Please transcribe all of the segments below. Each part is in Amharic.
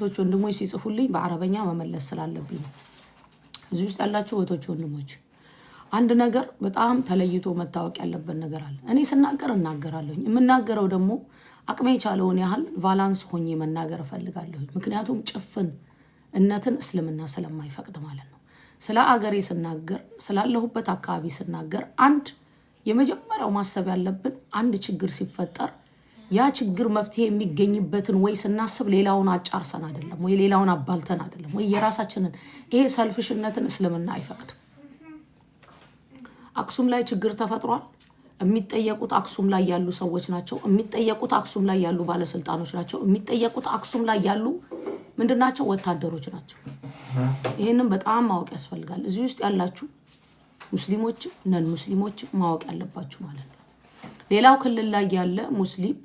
እህቶች ወንድሞች ሲጽፉልኝ በአረበኛ መመለስ ስላለብኝ ነው። እዚህ ውስጥ ያላችሁ እህቶች ወንድሞች አንድ ነገር በጣም ተለይቶ መታወቅ ያለበት ነገር አለ። እኔ ስናገር እናገራለሁ። የምናገረው ደግሞ አቅሜ የቻለውን ያህል ቫላንስ ሆኜ መናገር እፈልጋለሁ። ምክንያቱም ጭፍን እነትን እስልምና ስለማይፈቅድ ማለት ነው። ስለ አገሬ ስናገር ስላለሁበት አካባቢ ስናገር አንድ የመጀመሪያው ማሰብ ያለብን አንድ ችግር ሲፈጠር ያ ችግር መፍትሄ የሚገኝበትን ወይ ስናስብ ሌላውን አጫርሰን አይደለም ወይ ሌላውን አባልተን አይደለም ወይ የራሳችንን ይሄ ሰልፍሽነትን እስልምና አይፈቅድም። አክሱም ላይ ችግር ተፈጥሯል። የሚጠየቁት አክሱም ላይ ያሉ ሰዎች ናቸው። የሚጠየቁት አክሱም ላይ ያሉ ባለስልጣኖች ናቸው። የሚጠየቁት አክሱም ላይ ያሉ ምንድናቸው? ወታደሮች ናቸው። ይሄንን በጣም ማወቅ ያስፈልጋል። እዚህ ውስጥ ያላችሁ ሙስሊሞች ነን ሙስሊሞች ማወቅ ያለባችሁ ማለት ነው። ሌላው ክልል ላይ ያለ ሙስሊም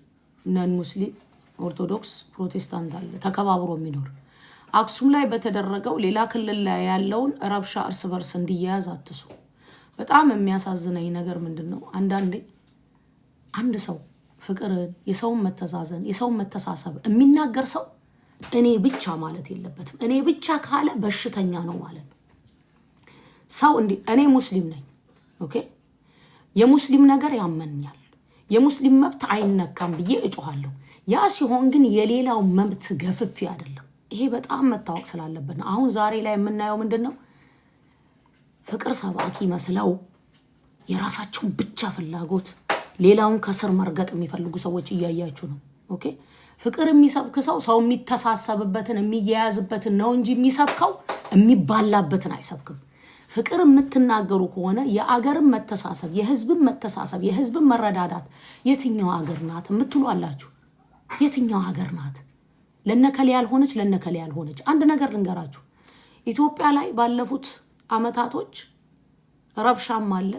ነን ሙስሊም ኦርቶዶክስ ፕሮቴስታንት አለ ተከባብሮ የሚኖር። አክሱም ላይ በተደረገው ሌላ ክልል ላይ ያለውን ረብሻ እርስ በርስ እንዲያያዝ አትሱ። በጣም የሚያሳዝነኝ ነገር ምንድነው? አንዳንዴ አንድ ሰው ፍቅርን የሰውን መተዛዘን የሰውን መተሳሰብ የሚናገር ሰው እኔ ብቻ ማለት የለበትም። እኔ ብቻ ካለ በሽተኛ ነው ማለት ነው። ሰው እንዴ እኔ ሙስሊም ነኝ ኦኬ የሙስሊም ነገር ያመኛል የሙስሊም መብት አይነካም ብዬ እጮሃለሁ። ያ ሲሆን ግን የሌላው መብት ገፍፍ አይደለም። ይሄ በጣም መታወቅ ስላለበት አሁን ዛሬ ላይ የምናየው ምንድነው? ፍቅር ሰባኪ መስለው የራሳቸውን ብቻ ፍላጎት ሌላውን ከስር መርገጥ የሚፈልጉ ሰዎች እያያችሁ ነው ኦኬ። ፍቅር የሚሰብክ ሰው የሚተሳሰብበትን የሚያያዝበትን ነው እንጂ የሚሰብከው የሚባላበትን አይሰብክም። ፍቅር የምትናገሩ ከሆነ የአገርን መተሳሰብ የህዝብን መተሳሰብ የህዝብን መረዳዳት የትኛው ሀገር ናት የምትሉ አላችሁ። የትኛው ሀገር ናት? ለነከለ ያልሆነች አንድ ነገር ልንገራችሁ። ኢትዮጵያ ላይ ባለፉት አመታቶች ረብሻም አለ።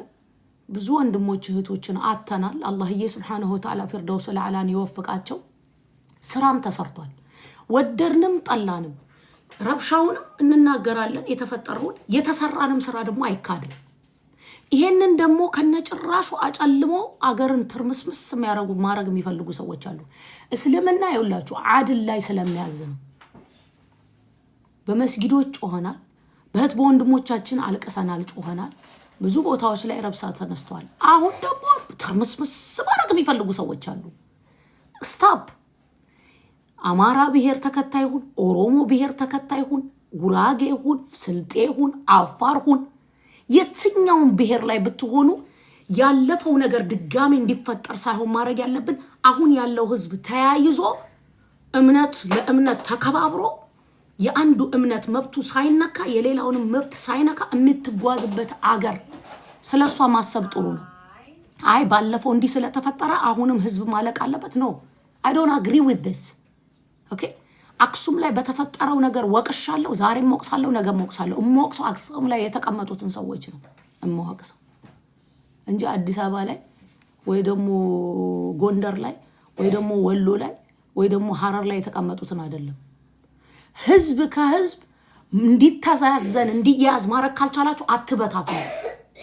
ብዙ ወንድሞች እህቶችን አተናል። አላህዬ ሱብሃነሁ ወተዓላ ፊርደውስ አልአላን ይወፍቃቸው። ስራም ተሰርቷል። ወደርንም ጠላንም ረብሻውንም እንናገራለን። የተፈጠረውን የተሰራንም ስራ ደግሞ አይካድም። ይሄንን ደግሞ ከነጭራሹ አጨልሞ አገርን ትርምስምስ ማረግ የሚፈልጉ ሰዎች አሉ። እስልምና ይውላችሁ አድል ላይ ስለሚያዝን በመስጊዶች ጮኸናል። በህት በወንድሞቻችን አልቀሰናል ጮኸናል። ብዙ ቦታዎች ላይ ረብሳ ተነስተዋል። አሁን ደግሞ ትርምስምስ ማረግ የሚፈልጉ ሰዎች አሉ። ስታፕ። አማራ ብሔር ተከታይ ሁን፣ ኦሮሞ ብሔር ተከታይ ሁን፣ ጉራጌ ሁን፣ ስልጤ ሁን፣ አፋር ሁን፣ የትኛውን ብሔር ላይ ብትሆኑ ያለፈው ነገር ድጋሚ እንዲፈጠር ሳይሆን ማድረግ ያለብን አሁን ያለው ህዝብ ተያይዞ እምነት ለእምነት ተከባብሮ የአንዱ እምነት መብቱ ሳይነካ የሌላውንም መብት ሳይነካ የምትጓዝበት አገር ስለሷ ማሰብ ጥሩ ነው። አይ ባለፈው እንዲህ ስለተፈጠረ አሁንም ህዝብ ማለቅ አለበት ነው። I don't agree with this. Okay? አክሱም ላይ በተፈጠረው ነገር ወቅሻለሁ። ዛሬም ወቅሳለሁ፣ ነገም ወቅሳለሁ። እሞቅሰው አክሱም ላይ የተቀመጡትን ሰዎች ነው እሞቅሰው እንጂ አዲስ አበባ ላይ ወይ ደግሞ ጎንደር ላይ ወይ ደግሞ ወሎ ላይ ወይ ደግሞ ሐረር ላይ የተቀመጡትን አይደለም። ህዝብ ከህዝብ እንዲተዛዘን እንዲያዝ ማረክ ካልቻላችሁ አትበታቱ።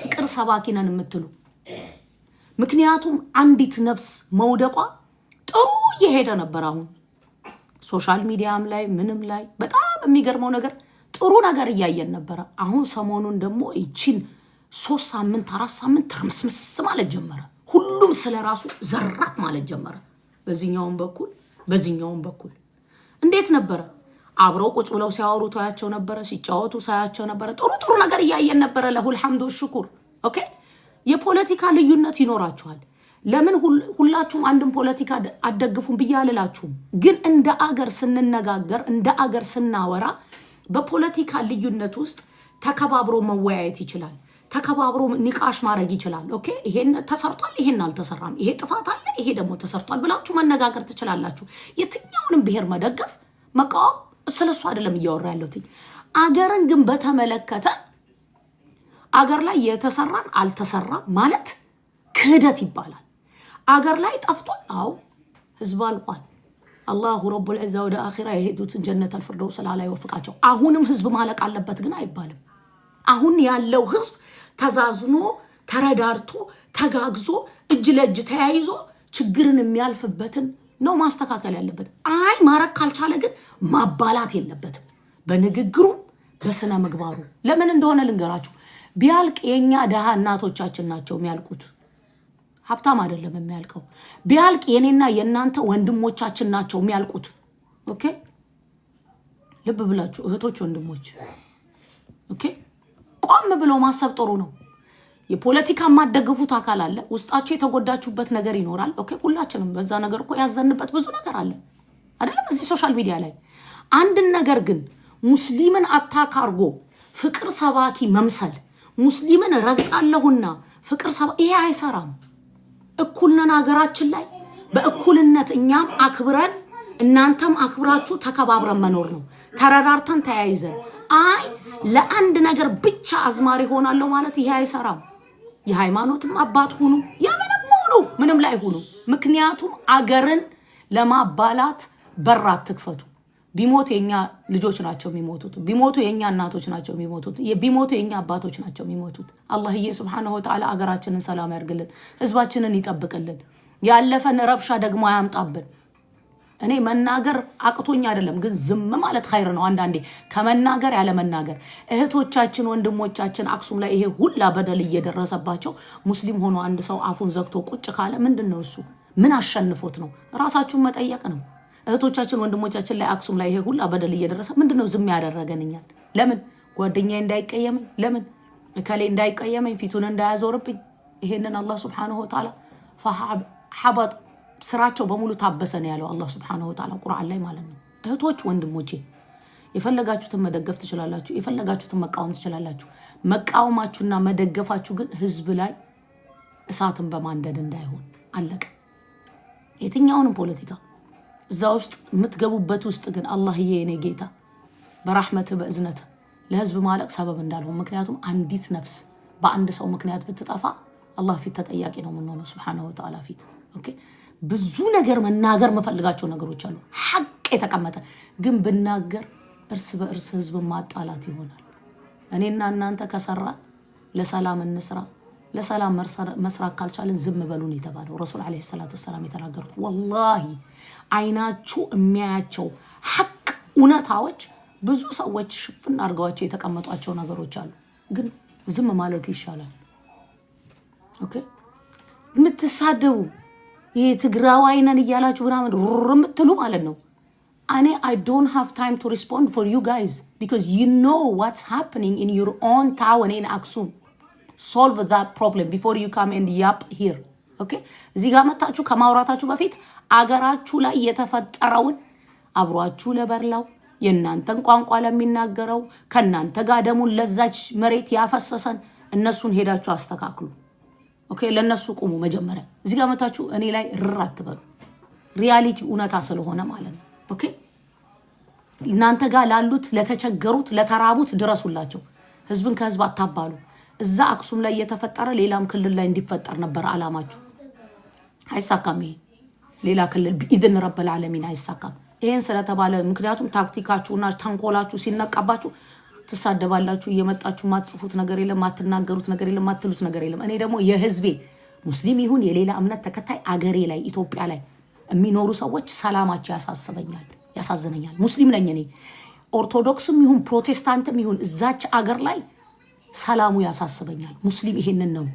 ፍቅር ሰባኪ ነን የምትሉ ምክንያቱም አንዲት ነፍስ መውደቋ ጥሩ እየሄደ ነበር። አሁን ሶሻል ሚዲያም ላይ ምንም ላይ በጣም የሚገርመው ነገር ጥሩ ነገር እያየን ነበር። አሁን ሰሞኑን ደግሞ እቺን 3 ሳምንት 4 ሳምንት ትርምስምስ ማለት ጀመረ። ሁሉም ስለራሱ ዘራት ማለት ጀመረ። በዚህኛውም በኩል እንዴት ነበር? አብረው ቁጭ ብለው ሲያወሩ ታያቸው ነበር፣ ሲጫወቱ ሳያቸው ነበር። ጥሩ ነገር እያየን ነበር። ለሁል ሐምዱ ሽኩር ኦኬ። የፖለቲካ ልዩነት ይኖራችኋል። ለምን ሁላችሁም አንድም ፖለቲካ አደግፉም ብያለላችሁም። ግን እንደ አገር ስንነጋገር እንደ አገር ስናወራ በፖለቲካ ልዩነት ውስጥ ተከባብሮ መወያየት ይችላል። ተከባብሮ ንቃሽ ማድረግ ይችላል። ኦኬ ይሄን ተሰርቷል፣ ይሄን አልተሰራም፣ ይሄ ጥፋት አለ፣ ይሄ ደግሞ ተሰርቷል ብላችሁ መነጋገር ትችላላችሁ። የትኛውንም ብሔር መደገፍ መቃወም ስለሱ አይደለም እያወራ ያለሁት። አገርን ግን በተመለከተ አገር ላይ የተሰራን አልተሰራም ማለት ክህደት ይባላል። አገር ላይ ጠፍቷል። አው ህዝብ አልቋል። አላሁ ረቡል ዒዛ ወደ አኺራ የሄዱትን ጀነተል ፊርደውስ ላይ ወፍቃቸው። አሁንም ህዝብ ማለቅ አለበት ግን አይባልም። አሁን ያለው ህዝብ ተዛዝኖ ተረዳርቶ ተጋግዞ እጅ ለእጅ ተያይዞ ችግርን የሚያልፍበትን ነው ማስተካከል ያለበት። አይ ማረክ ካልቻለ ግን ማባላት የለበትም በንግግሩ በስነ ምግባሩ። ለምን እንደሆነ ልንገራችሁ። ቢያልቅ የኛ ደሃ እናቶቻችን ናቸው የሚያልቁት፣ ሀብታም አይደለም የሚያልቀው። ቢያልቅ የኔና የናንተ ወንድሞቻችን ናቸው የሚያልቁት። ኦኬ ልብ ብላችሁ እህቶች ወንድሞች፣ ኦኬ ቆም ብሎ ማሰብ ጥሩ ነው። የፖለቲካ ማደግፉት አካል አለ፣ ውስጣችሁ የተጎዳችሁበት ነገር ይኖራል። ኦኬ ሁላችንም በዛ ነገር እኮ ያዘንበት ብዙ ነገር አለ አይደለም እዚህ ሶሻል ሚዲያ ላይ። አንድን ነገር ግን ሙስሊምን አታካርጎ ፍቅር ሰባኪ መምሰል፣ ሙስሊምን ረግጣለሁና ፍቅር ይሄ አይሰራም። እኩልነን ሀገራችን ላይ በእኩልነት እኛም አክብረን እናንተም አክብራችሁ ተከባብረን መኖር ነው። ተረዳርተን ተያይዘን አይ ለአንድ ነገር ብቻ አዝማሪ ሆናለሁ ማለት ይሄ አይሰራም። የሃይማኖትም አባት ሁኑ የምንም ሁኑ ምንም ላይ ሁኑ። ምክንያቱም አገርን ለማባላት በራት ትክፈቱ። ቢሞቱ የኛ ልጆች ናቸው የሚሞቱት፣ ቢሞቱ የኛ እናቶች ናቸው የሚሞቱት፣ ቢሞቱ የኛ አባቶች ናቸው የሚሞቱት። አላህዬ ሱብሓነሁ ወተዓላ አገራችንን ሰላም ያርግልን፣ ህዝባችንን ይጠብቅልን፣ ያለፈን ረብሻ ደግሞ አያምጣብን። እኔ መናገር አቅቶኛ አይደለም፣ ግን ዝም ማለት ኸይር ነው። አንዳንዴ ከመናገር ያለ መናገር። እህቶቻችን ወንድሞቻችን አክሱም ላይ ይሄ ሁላ በደል እየደረሰባቸው ሙስሊም ሆኖ አንድ ሰው አፉን ዘግቶ ቁጭ ካለ ምንድነው እሱ? ምን አሸንፎት ነው? ራሳችሁን መጠየቅ ነው። እህቶቻችን ወንድሞቻችን ላይ አክሱም ላይ ይሄ ሁላ በደል እየደረሰ ምንድነው ዝም ያደረገን እኛን? ለምን ጓደኛዬ እንዳይቀየመኝ፣ ለምን እከሌ እንዳይቀየመኝ፣ ፊቱን እንዳያዞርብኝ። ይሄንን አላህ ሱብሓነሁ ወተዓላ ፈሐበጥ ስራቸው በሙሉ ታበሰ ነው ያለው አላህ ሱብሓነሁ ወተዓላ ቁርአን ላይ ማለት ነው። እህቶች ወንድሞቼ የፈለጋችሁትን መደገፍ ትችላላችሁ፣ የፈለጋችሁትን መቃወም ትችላላችሁ። መቃወማችሁና መደገፋችሁ ግን ህዝብ ላይ እሳትን በማንደድ እንዳይሆን አለቀ። የትኛውንም ፖለቲካ እዛ ውስጥ የምትገቡበት ውስጥ ግን አላህዬ የኔ ጌታ በራህመት በእዝነት ለህዝብ ማለቅ ሰበብ እንዳልሆን። ምክንያቱም አንዲት ነፍስ በአንድ ሰው ምክንያት ብትጠፋ አላህ ፊት ተጠያቂ ነው የምንሆነው ሱብሓነሁ ወተዓላ ፊት። ኦኬ ብዙ ነገር መናገር መፈልጋቸው ነገሮች አሉ፣ ሐቅ የተቀመጠ ግን ብናገር እርስ በእርስ ህዝብ ማጣላት ይሆናል። እኔና እናንተ ከሰራ ለሰላም እንስራ። ለሰላም መስራት ካልቻለን ዝም በሉን የተባለው ረሱል አለይሂ ሰላቱ ወሰላም የተናገሩት። ወላሂ አይናችሁ የሚያያቸው ሐቅ እውነታዎች ብዙ ሰዎች ሽፍን አድርገዋቸው የተቀመጧቸው ነገሮች አሉ፣ ግን ዝም ማለቱ ይሻላል። ኦኬ የምትሳደቡ ይሄ ትግራዋይ ነን እያላችሁ ምናምን የምትሉ ማለት ነው። እኔ I don't have time to respond for you guys because you know what's happening in your own town in Aksum. Solve that problem before you come and yap here. Okay? እዚህ ጋር መጣችሁ ከማውራታችሁ በፊት አገራችሁ ላይ የተፈጠረውን አብሯችሁ ለበርላው የናንተን ቋንቋ ለሚናገረው ከናንተ ጋር ደሙን ለዛች መሬት ያፈሰሰን እነሱን ሄዳችሁ አስተካክሉ። ኦኬ ለነሱ ቁሙ። መጀመሪያ እዚህ ጋር መጣችሁ እኔ ላይ ርር አትበሉ። ሪያሊቲ እውነታ ስለሆነ ማለት ነው። ኦኬ እናንተ ጋር ላሉት ለተቸገሩት ለተራቡት ድረሱላቸው። ህዝብን ከህዝብ አታባሉ። እዛ አክሱም ላይ የተፈጠረ ሌላም ክልል ላይ እንዲፈጠር ነበር አላማችሁ። አይሳካም። ይሄ ሌላ ክልል بإذن رب العالمين አይሳካም። ይሄን ስለተባለ ምክንያቱም ታክቲካችሁና ተንኮላችሁ ሲነቃባችሁ ትሳደባላችሁ። እየመጣችሁ ማጽፉት ነገር የለም፣ ማትናገሩት ነገር የለም፣ ማትሉት ነገር የለም። እኔ ደግሞ የህዝቤ ሙስሊም ይሁን የሌላ እምነት ተከታይ አገሬ ላይ ኢትዮጵያ ላይ የሚኖሩ ሰዎች ሰላማቸው ያሳዝነኛል። ሙስሊም ነኝ እኔ። ኦርቶዶክስም ይሁን ፕሮቴስታንትም ይሁን እዛች አገር ላይ ሰላሙ ያሳስበኛል። ሙስሊም ይሄንን ነው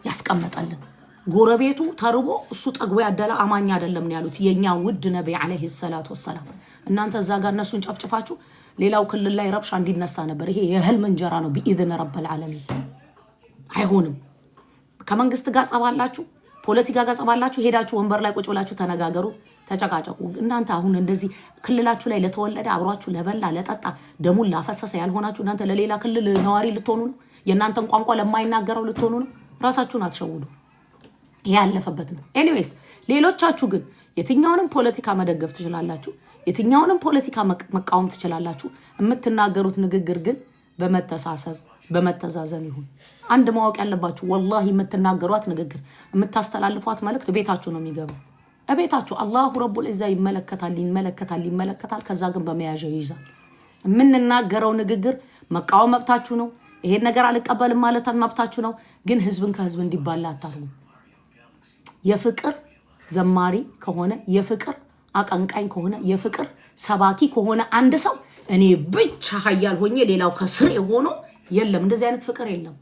ያስቀመጣልን። ጎረቤቱ ተርቦ እሱ ጠግቦ ያደለ አማኛ አይደለም ነው ያሉት የኛ ውድ ነብይ አለይሂ ሰላቱ ወሰላም። እናንተ እዛ ጋር እነሱን ጨፍጭፋችሁ ሌላው ክልል ላይ ረብሻ እንዲነሳ ነበር። ይሄ የህልም እንጀራ ነው። بإذن رب العالمين አይሆንም። ከመንግስት ጋር ጸባላችሁ፣ ፖለቲካ ጋር ጸባላችሁ፣ ሄዳችሁ ወንበር ላይ ቁጭ ብላችሁ ተነጋገሩ፣ ተጨቃጨቁ። እናንተ አሁን እንደዚህ ክልላችሁ ላይ ለተወለደ አብሯችሁ ለበላ ለጠጣ ደሙን ላፈሰሰ ያልሆናችሁ እናንተ ለሌላ ክልል ነዋሪ ልትሆኑ ነው? የእናንተን ቋንቋ ለማይናገረው ልትሆኑ ነው? ራሳችሁን አትሸውዱ። ያለፈበት ነው። ኤኒዌይስ ሌሎቻችሁ ግን የትኛውንም ፖለቲካ መደገፍ ትችላላችሁ፣ የትኛውንም ፖለቲካ መቃወም ትችላላችሁ። የምትናገሩት ንግግር ግን በመተሳሰብ በመተዛዘን ይሁን። አንድ ማወቅ ያለባችሁ ወላሂ የምትናገሯት ንግግር የምታስተላልፏት መልእክት ቤታችሁ ነው የሚገባው። እቤታችሁ አላሁ ረቡል ዒዛ ይመለከታል። ከዛ ግን በመያዣ ይይዛል። የምንናገረው ንግግር መቃወም መብታችሁ ነው። ይሄን ነገር አልቀበልም ማለት መብታችሁ ነው። ግን ህዝብን ከህዝብ እንዲባላ አታርጉ። የፍቅር ዘማሪ ከሆነ የፍቅር አቀንቃኝ ከሆነ የፍቅር ሰባኪ ከሆነ አንድ ሰው እኔ ብቻ ኃያል ሆኜ ሌላው ከስሬ ሆኖ የለም። እንደዚህ አይነት ፍቅር የለም።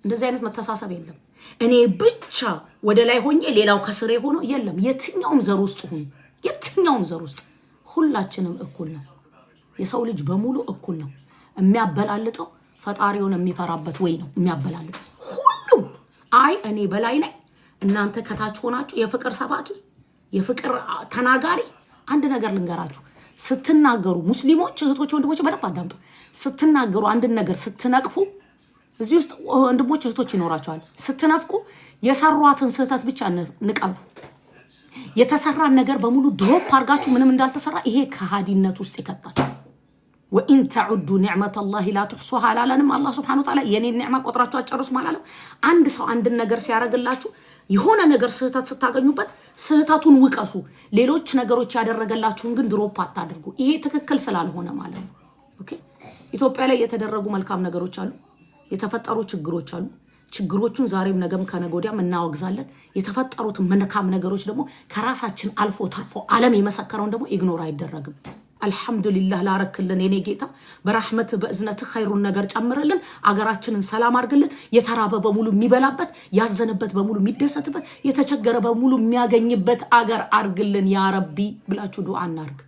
እንደዚህ አይነት መተሳሰብ የለም። እኔ ብቻ ወደ ላይ ሆኜ ሌላው ከስሬ ሆኖ የለም። የትኛውም ዘር ውስጥ ሁኑ፣ የትኛውም ዘር ውስጥ ሁላችንም እኩል ነው። የሰው ልጅ በሙሉ እኩል ነው። የሚያበላልጠው ፈጣሪውን የሚፈራበት ወይ ነው የሚያበላልጠው። ሁሉም አይ እኔ በላይ ነኝ እናንተ ከታች ሆናችሁ የፍቅር ሰባኪ የፍቅር ተናጋሪ። አንድ ነገር ልንገራችሁ፣ ስትናገሩ ሙስሊሞች እህቶች ወንድሞች በደንብ አዳምጡ። ስትናገሩ አንድን ነገር ስትነቅፉ እዚህ ውስጥ ወንድሞች እህቶች ይኖራቸዋል። ስትነፍቁ የሰሯትን ስህተት ብቻ ንቀፉ። የተሰራን ነገር በሙሉ ድሮፕ አድርጋችሁ ምንም እንዳልተሰራ ይሄ ከሃዲነት ውስጥ ይከታል። ወኢን ተዑዱ ኒዕመተላሂ ላ ትሕሱሃ አላለንም አላህ ሱብሓነሁ ወተዓላ። የኔን ኒዕማ ቆጥራችሁ አጨርሱም አላለም። አንድ ሰው አንድን ነገር ሲያደርግላችሁ የሆነ ነገር ስህተት ስታገኙበት ስህተቱን ውቀሱ። ሌሎች ነገሮች ያደረገላችሁን ግን ድሮፕ አታድርጉ። ይሄ ትክክል ስላልሆነ ማለት ነው። ኦኬ ኢትዮጵያ ላይ የተደረጉ መልካም ነገሮች አሉ፣ የተፈጠሩ ችግሮች አሉ። ችግሮቹን ዛሬም ነገም ከነገ ወዲያም እናወግዛለን። የተፈጠሩት መልካም ነገሮች ደግሞ ከራሳችን አልፎ ተርፎ ዓለም የመሰከረውን ደግሞ ኢግኖር አይደረግም። አልሐምዱሊላህ ላረክልን የኔ ጌታ፣ በራህመት በእዝነት ኸይሩን ነገር ጨምርልን፣ አገራችንን ሰላም አርግልን፣ የተራበ በሙሉ የሚበላበት፣ ያዘነበት በሙሉ የሚደሰትበት፣ የተቸገረ በሙሉ የሚያገኝበት አገር አርግልን ያ ረቢ ብላችሁ ዱዓ እናርግ።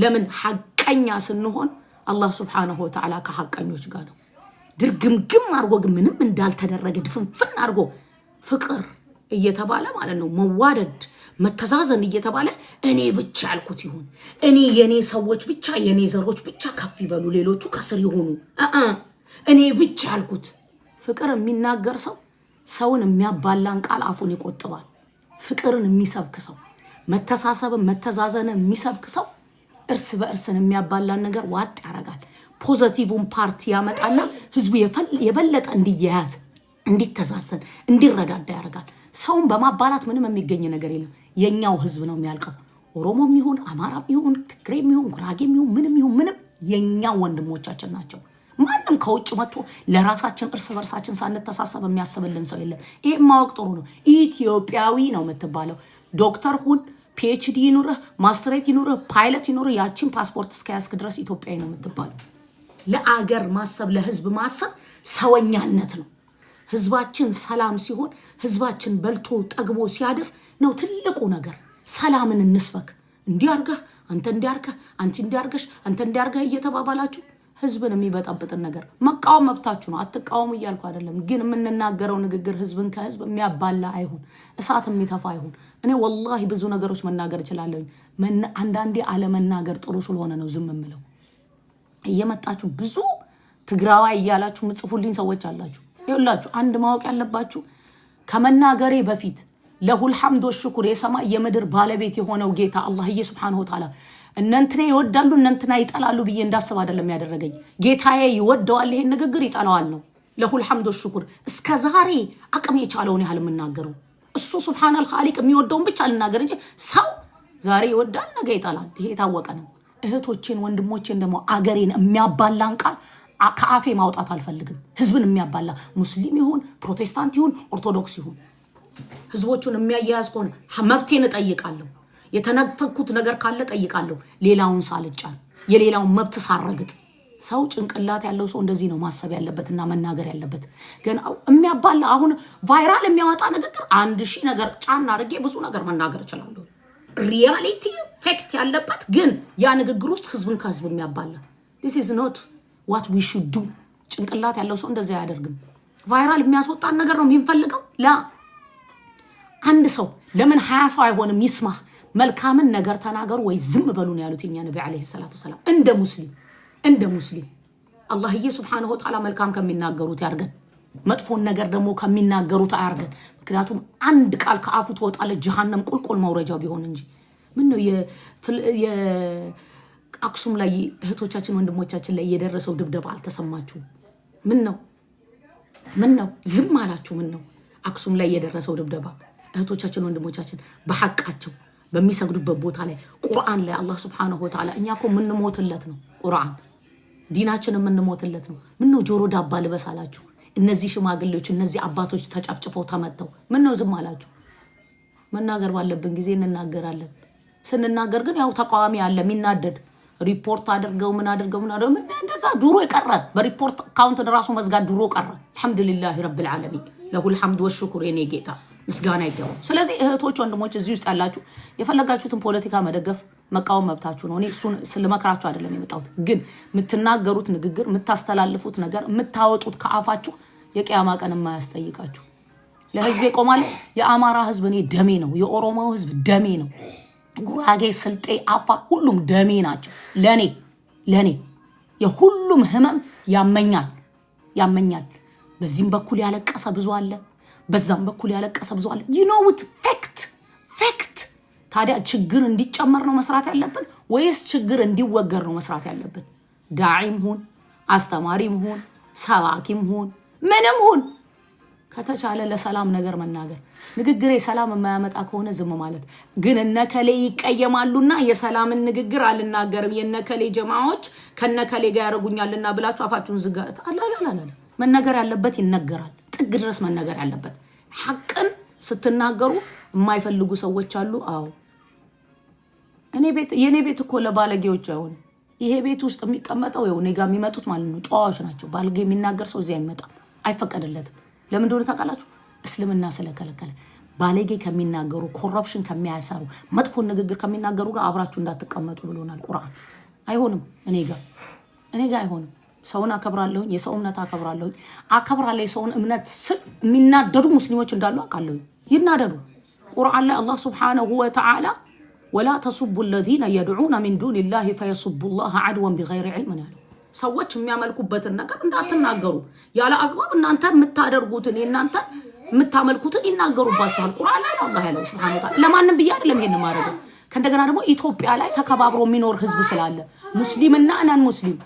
ለምን ሐቀኛ ስንሆን አላህ ሱብሓነሁ ወተዓላ ከሐቀኞች ጋር ነው። ድርግምግም አርጎ ግን ምንም እንዳልተደረገ ድፍንፍን አርጎ ፍቅር እየተባለ ማለት ነው መዋደድ መተዛዘን እየተባለ እኔ ብቻ ያልኩት ይሁን፣ እኔ የኔ ሰዎች ብቻ የኔ ዘሮች ብቻ ከፍ ይበሉ ሌሎቹ ከስር ይሆኑ፣ እኔ ብቻ ያልኩት። ፍቅር የሚናገር ሰው ሰውን የሚያባላን ቃል አፉን ይቆጥባል። ፍቅርን የሚሰብክ ሰው መተሳሰብን መተዛዘንን የሚሰብክ ሰው እርስ በእርስን የሚያባላን ነገር ዋጥ ያረጋል። ፖዚቲቭን ፓርቲ ያመጣና ህዝቡ የበለጠ እንዲያያዝ እንዲተዛዘን እንዲረዳዳ ያረጋል። ሰውን በማባላት ምንም የሚገኝ ነገር የለም። የኛው ህዝብ ነው የሚያልቀው። ኦሮሞም ይሁን አማራም ይሁን ትግሬም ይሁን ጉራጌም ይሁን ምንም የኛው ወንድሞቻችን ናቸው። ማንም ከውጭ መጥቶ ለራሳችን እርስ በርሳችን ሳንተሳሰብ የሚያስብልን ሰው የለም። ይሄ ማወቅ ጥሩ ነው። ኢትዮጵያዊ ነው የምትባለው። ዶክተር ሁን፣ ፒኤችዲ ይኑርህ፣ ማስተሬት ይኑርህ፣ ፓይለት ይኑርህ፣ ያቺን ፓስፖርት እስከያዝክ ድረስ ኢትዮጵያዊ ነው የምትባለው። ለአገር ማሰብ ለህዝብ ማሰብ ሰውኛነት ነው። ህዝባችን ሰላም ሲሆን ህዝባችን በልቶ ጠግቦ ሲያድር ነው ትልቁ ነገር። ሰላምን እንስበክ። እንዲያርገህ አንተ እንዲያርገህ አንቺ እንዲያርገሽ አንተ እንዲያርገህ እየተባባላችሁ ህዝብን የሚበጣበጥን ነገር መቃወም መብታችሁ ነው። አትቃወሙ እያልኩ አይደለም፣ ግን የምንናገረው ንግግር ህዝብን ከህዝብ የሚያባላ አይሁን፣ እሳት የሚተፋ አይሁን። እኔ ወላሂ ብዙ ነገሮች መናገር እችላለሁ። አንዳንዴ አለመናገር ጥሩ ስለሆነ ነው ዝም የምለው። እየመጣችሁ ብዙ ትግራዋይ እያላችሁ ምጽፉልኝ ሰዎች አላችሁ። ይኸውላችሁ አንድ ማወቅ ያለባችሁ ከመናገሬ በፊት ለሁል ሐምድ ወሽኩር የሰማይ የምድር ባለቤት የሆነው ጌታ አላህዬ ሱብሓነሁ ወተዓላ እነንትና ይወዳሉ እነንትና ይጠላሉ ብዬ እንዳስብ አይደለም ያደረገኝ። ጌታዬ ይወደዋል ይሄን ንግግር ይጠላዋል ነው። ለሁል ሐምድ ወሽኩር እስከ ዛሬ አቅም የቻለውን ያህል የምናገረው እሱ ሱብሓነል ኻሊቅ የሚወደውን ብቻ ልናገር እንጂ ሰው ዛሬ ይወዳል ነገ ይጠላል። ይሄ የታወቀ ነው። እህቶቼን ወንድሞቼን ደግሞ አገሬን የሚያባላን ቃል ከአፌ ማውጣት አልፈልግም። ህዝብን የሚያባላ ሙስሊም ይሁን ፕሮቴስታንት ይሁን ኦርቶዶክስ ይሁን ህዝቦቹን የሚያያዝ ከሆነ መብቴን እጠይቃለሁ። የተነፈኩት ነገር ካለ ጠይቃለሁ። ሌላውን ሳልጫን የሌላውን መብት ሳረግጥ። ሰው ጭንቅላት ያለው ሰው እንደዚህ ነው ማሰብ ያለበትና መናገር ያለበት። ግን የሚያባላ አሁን ቫይራል የሚያወጣ ንግግር 1000 ነገር ጫና አድርጌ ብዙ ነገር መናገር እችላለሁ። ሪያሊቲ ፋክት ያለበት ግን ያ ንግግር ውስጥ ህዝብን ከህዝብ የሚያባላ this is not what we should do። ጭንቅላት ያለው ሰው እንደዛ አያደርግም። ቫይራል የሚያስወጣን ነገር ነው የሚፈልገው። አንድ ሰው ለምን 20 ሰው አይሆንም ይስማህ? መልካምን ነገር ተናገሩ ወይ ዝም በሉ ነው ያሉት የኛ ነብይ አለይሂ ሰላቱ ሰላም። እንደ ሙስሊም አላህዬ ሱብሓነሁ ወተዓላ መልካም ከሚናገሩት ያርገን፣ መጥፎን ነገር ደግሞ ከሚናገሩት አያርገን። ምክንያቱም አንድ ቃል ከአፉ ትወጣለ ጀሃነም ቁልቁል መውረጃው ቢሆን እንጂ ምን ነው የአክሱም ላይ እህቶቻችን ወንድሞቻችን ላይ የደረሰው ድብደባ አልተሰማችሁ? ምን ነው ዝም አላችሁ? ምን ነው አክሱም ላይ የደረሰው ድብደባ እህቶቻችን ወንድሞቻችን በሐቃቸው በሚሰግዱበት ቦታ ላይ ቁርአን ላይ አላህ ሱብሓነሁ ወተዓላ እኛ እኮ የምንሞትለት ነው። ቁርአን ዲናችን የምንሞትለት ነው። ምን ነው ጆሮ ዳባ ልበስ አላችሁ? እነዚህ ሽማግሌዎች እነዚህ አባቶች ተጨፍጭፈው ተመተው ምን ነው ዝም አላችሁ? መናገር ባለብን ጊዜ እንናገራለን። ስንናገር ግን ያው ተቃዋሚ አለ የሚናደድ ሪፖርት አድርገው ምን እንደዛ ድሮ የቀረ በሪፖርት ካውንት ራሱ መዝጋት ድሮ ቀረ። አልহামዱሊላህ ረብል ዓለሚን ለሁል ሐምድ ወሽኩር የኔ ጌታ ምስጋና ይገባው። ስለዚህ እህቶች ወንድሞች እዚህ ውስጥ ያላችሁ የፈለጋችሁትን ፖለቲካ መደገፍ መቃወም መብታችሁ ነው። እኔ እሱን ስለመከራችሁ አይደለም የመጣሁት። ግን የምትናገሩት ንግግር የምታስተላልፉት ነገር የምታወጡት ከአፋችሁ የቂያማ ቀን የማያስጠይቃችሁ። ለህዝብ ይቆማል። የአማራ ህዝብ እኔ ደሜ ነው። የኦሮሞ ህዝብ ደሜ ነው። ጉራጌ፣ ስልጤ፣ አፋር ሁሉም ደሜ ናቸው። ለኔ የሁሉም ህመም ያመኛል። በዚህም በኩል ያለቀሰ ብዙ አለ፣ በዛም በኩል ያለቀሰ ብዙ አለ። you know what fact ታዲያ ችግር እንዲጨመር ነው መስራት ያለብን ወይስ ችግር እንዲወገር ነው መስራት ያለብን? ዳዒም ሁን አስተማሪም ሁን ሰባኪም ሁን ምንም ሁን ከተቻለ ለሰላም ነገር መናገር። ንግግሬ ሰላም የማያመጣ ከሆነ ዝም ማለት። ግን እነከሌ ይቀየማሉና የሰላምን ንግግር አልናገርም የነከሌ ጀማዓዎች ከነከሌ ጋር ያረጉኛልና ብላችሁ አፋችሁን ዝጋት። አላላላላ መናገር ያለበት ይነገራል። ጥግ ድረስ መናገር ያለበት ሐቅን ስትናገሩ የማይፈልጉ ሰዎች አሉ። አዎ የኔ ቤት እኮ ለባለጌዎች አይሆን። ይሄ ቤት ውስጥ የሚቀመጠው የኔ ጋር የሚመጡት ማለት ነው ጨዋዎች ናቸው። ባለጌ የሚናገር ሰው እዚህ አይመጣም፣ አይፈቀድለትም። ለምን እንደሆነ ታውቃላችሁ? እስልምና ስለከለከለ። ባለጌ ከሚናገሩ ኮረፕሽን ከሚያሳሩ መጥፎ ንግግር ከሚናገሩ ጋር አብራችሁ እንዳትቀመጡ ብሎናል ቁርአን። አይሆንም፣ እኔ ጋር አይሆንም። ሰውን አከብራለሁ፣ የሰው እምነት አከብራለሁ። የሰውን እምነት የሚናደዱ ሙስሊሞች እንዳሉ አውቃለሁ። ይናደዱ። ቁርአን ላይ አላህ Subhanahu Wa Ta'ala ولا تسبوا الذين يدعون من دون الله فيسبوا الله عدوا بغير علم ያለው ሰዎች የሚያመልኩበትን ነገር እንዳትናገሩ ያለ አግባብ እናንተ የምታደርጉትን እናንተ የምታመልኩትን ይናገሩባችኋል። ቁርአን ላይ አላህ ያለው Subhanahu Wa Ta'ala ለማንም ብዬ አይደለም ይሄን ማረጋው። ከእንደገና ደግሞ ኢትዮጵያ ላይ ተከባብሮ የሚኖር ህዝብ ስላለ ሙስሊምና ናን ሙስሊም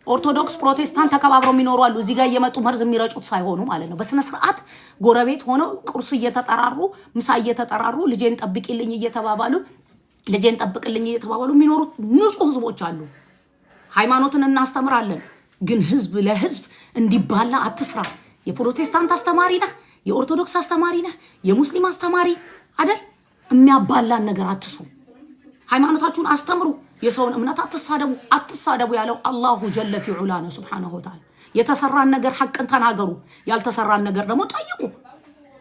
ኦርቶዶክስ ፕሮቴስታንት ተከባብሮ የሚኖሩ አሉ። እዚህ ጋር እየመጡ መርዝ የሚረጩት ሳይሆኑ ማለት ነው። በስነ ስርዓት ጎረቤት ሆነው ቁርስ እየተጠራሩ ምሳ እየተጠራሩ ልጄን ጠብቂልኝ እየተባባሉ የሚኖሩ ንጹህ ህዝቦች አሉ። ሃይማኖትን እናስተምራለን፣ ግን ህዝብ ለህዝብ እንዲባላ አትስራ። የፕሮቴስታንት አስተማሪ ነህ፣ የኦርቶዶክስ አስተማሪ ነህ፣ የሙስሊም አስተማሪ አይደል? የሚያባላን ነገር አትስሩ። ሃይማኖታችሁን አስተምሩ። የሰውን እምነት አትሳደቡ ያለው አላሁ ጀለ ፊ ዑላና Subhanahu Wa Ta'ala። የተሰራን ነገር ሐቅን ተናገሩ፣ ያልተሰራን ነገር ደግሞ ጠይቁ።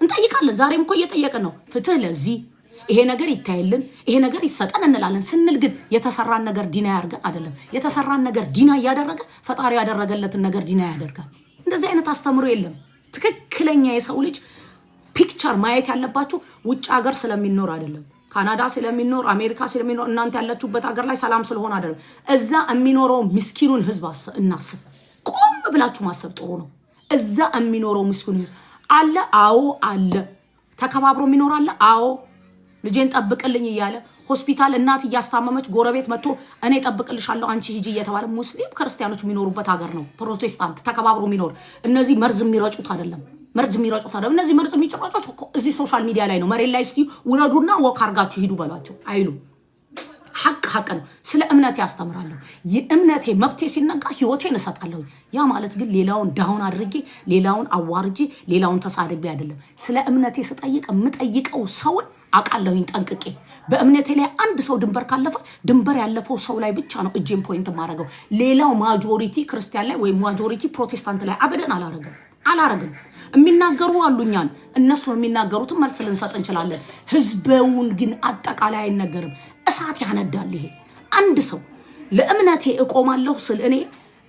እንጠይቃለን። ዛሬም እኮ እየጠየቅን ነው። ፍትህ ለዚህ ይሄ ነገር ይታይልን፣ ይሄ ነገር ይሰጠን እንላለን። ስንል ግን የተሰራን ነገር ዲና ያርገን አይደለም። የተሰራን ነገር ዲና ያደረገ ፈጣሪ ያደረገለትን ነገር ዲና ያደርጋል። እንደዚህ አይነት አስተምሮ የለም። ትክክለኛ የሰው ልጅ ፒክቸር ማየት ያለባችሁ ውጭ ሀገር ስለሚኖር አይደለም። ካናዳ ስለሚኖር አሜሪካ ስለሚኖር እናንተ ያላችሁበት ሀገር ላይ ሰላም ስለሆነ አይደለም። እዛ የሚኖረው ምስኪኑን ህዝብ እናስብ። ቆም ብላችሁ ማሰብ ጥሩ ነው። እዛ የሚኖረው ምስኪኑን ህዝብ አለ። አዎ አለ። ተከባብሮ የሚኖር አለ። አዎ ልጄን ጠብቅልኝ እያለ ሆስፒታል እናት እያስታመመች ጎረቤት መጥቶ እኔ ጠብቅልሻለሁ አንቺ ሂጂ እየተባለ ሙስሊም ክርስቲያኖች የሚኖሩበት ሀገር ነው። ፕሮቴስታንት ተከባብሮ የሚኖር እነዚህ መርዝ የሚረጩት አይደለም። እነዚህ መርዝ የሚጨራጩት እዚህ ሶሻል ሚዲያ ላይ ነው። መሬት ላይ እስቲ ውረዱና ወክ አርጋችሁ ሂዱ በሏቸው አይሉ። ሐቅ ነው። ስለ እምነቴ ያስተምራለሁ። የእምነቴ መብቴ ሲነካ ህይወቴን እሰጣለሁ። ያ ማለት ግን ሌላውን ዳውን አድርጌ ሌላውን አዋርጄ ሌላውን ተሳድቤ አይደለም። ስለ እምነቴ ስጠይቅ የምጠይቀው ሰውን አቃለሁኝ ጠንቅቄ። በእምነቴ ላይ አንድ ሰው ድንበር ካለፈ ድንበር ያለፈው ሰው ላይ ብቻ ነው እጄን ፖይንት ማረገው። ሌላው ማጆሪቲ ክርስቲያን ላይ ወይ ማጆሪቲ ፕሮቴስታንት ላይ አበደን አላረግም። የሚናገሩ አሉኛል። እነሱ የሚናገሩትን መልስ ልንሰጥ እንችላለን። ህዝበውን ግን አጠቃላይ አይነገርም። እሳት ያነዳል። ይሄ አንድ ሰው ለእምነቴ እቆማለሁ ስል እኔ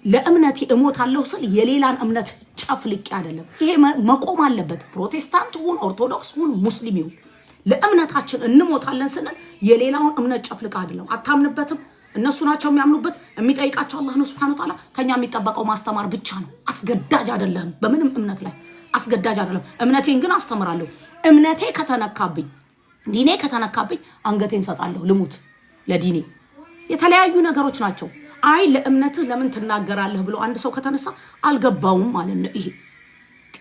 ለእምነቴ እሞታለሁ ስል የሌላን እምነት ጨፍልቄ አይደለም። ይሄ መቆም አለበት። ፕሮቴስታንት ሁን ኦርቶዶክስ ሁን ሙስሊም ሁን ለእምነታችን እንሞታለን ስንል የሌላውን እምነት ጨፍልቃ አይደለም። አታምንበትም። እነሱ ናቸው የሚያምኑበት። የሚጠይቃቸው አላህ ነው Subhanahu Wa Ta'ala። ከኛ የሚጠበቀው ማስተማር ብቻ ነው። አስገዳጅ አይደለም። በምንም እምነት ላይ አስገዳጅ አይደለም። እምነቴን ግን አስተምራለሁ። እምነቴ ከተነካብኝ ዲኔ ከተነካብኝ አንገቴን ሰጣለሁ። ልሙት ለዲኔ። የተለያዩ ነገሮች ናቸው። አይ ለእምነትህ ለምን ትናገራለህ ብሎ አንድ ሰው ከተነሳ አልገባውም ማለት ነው።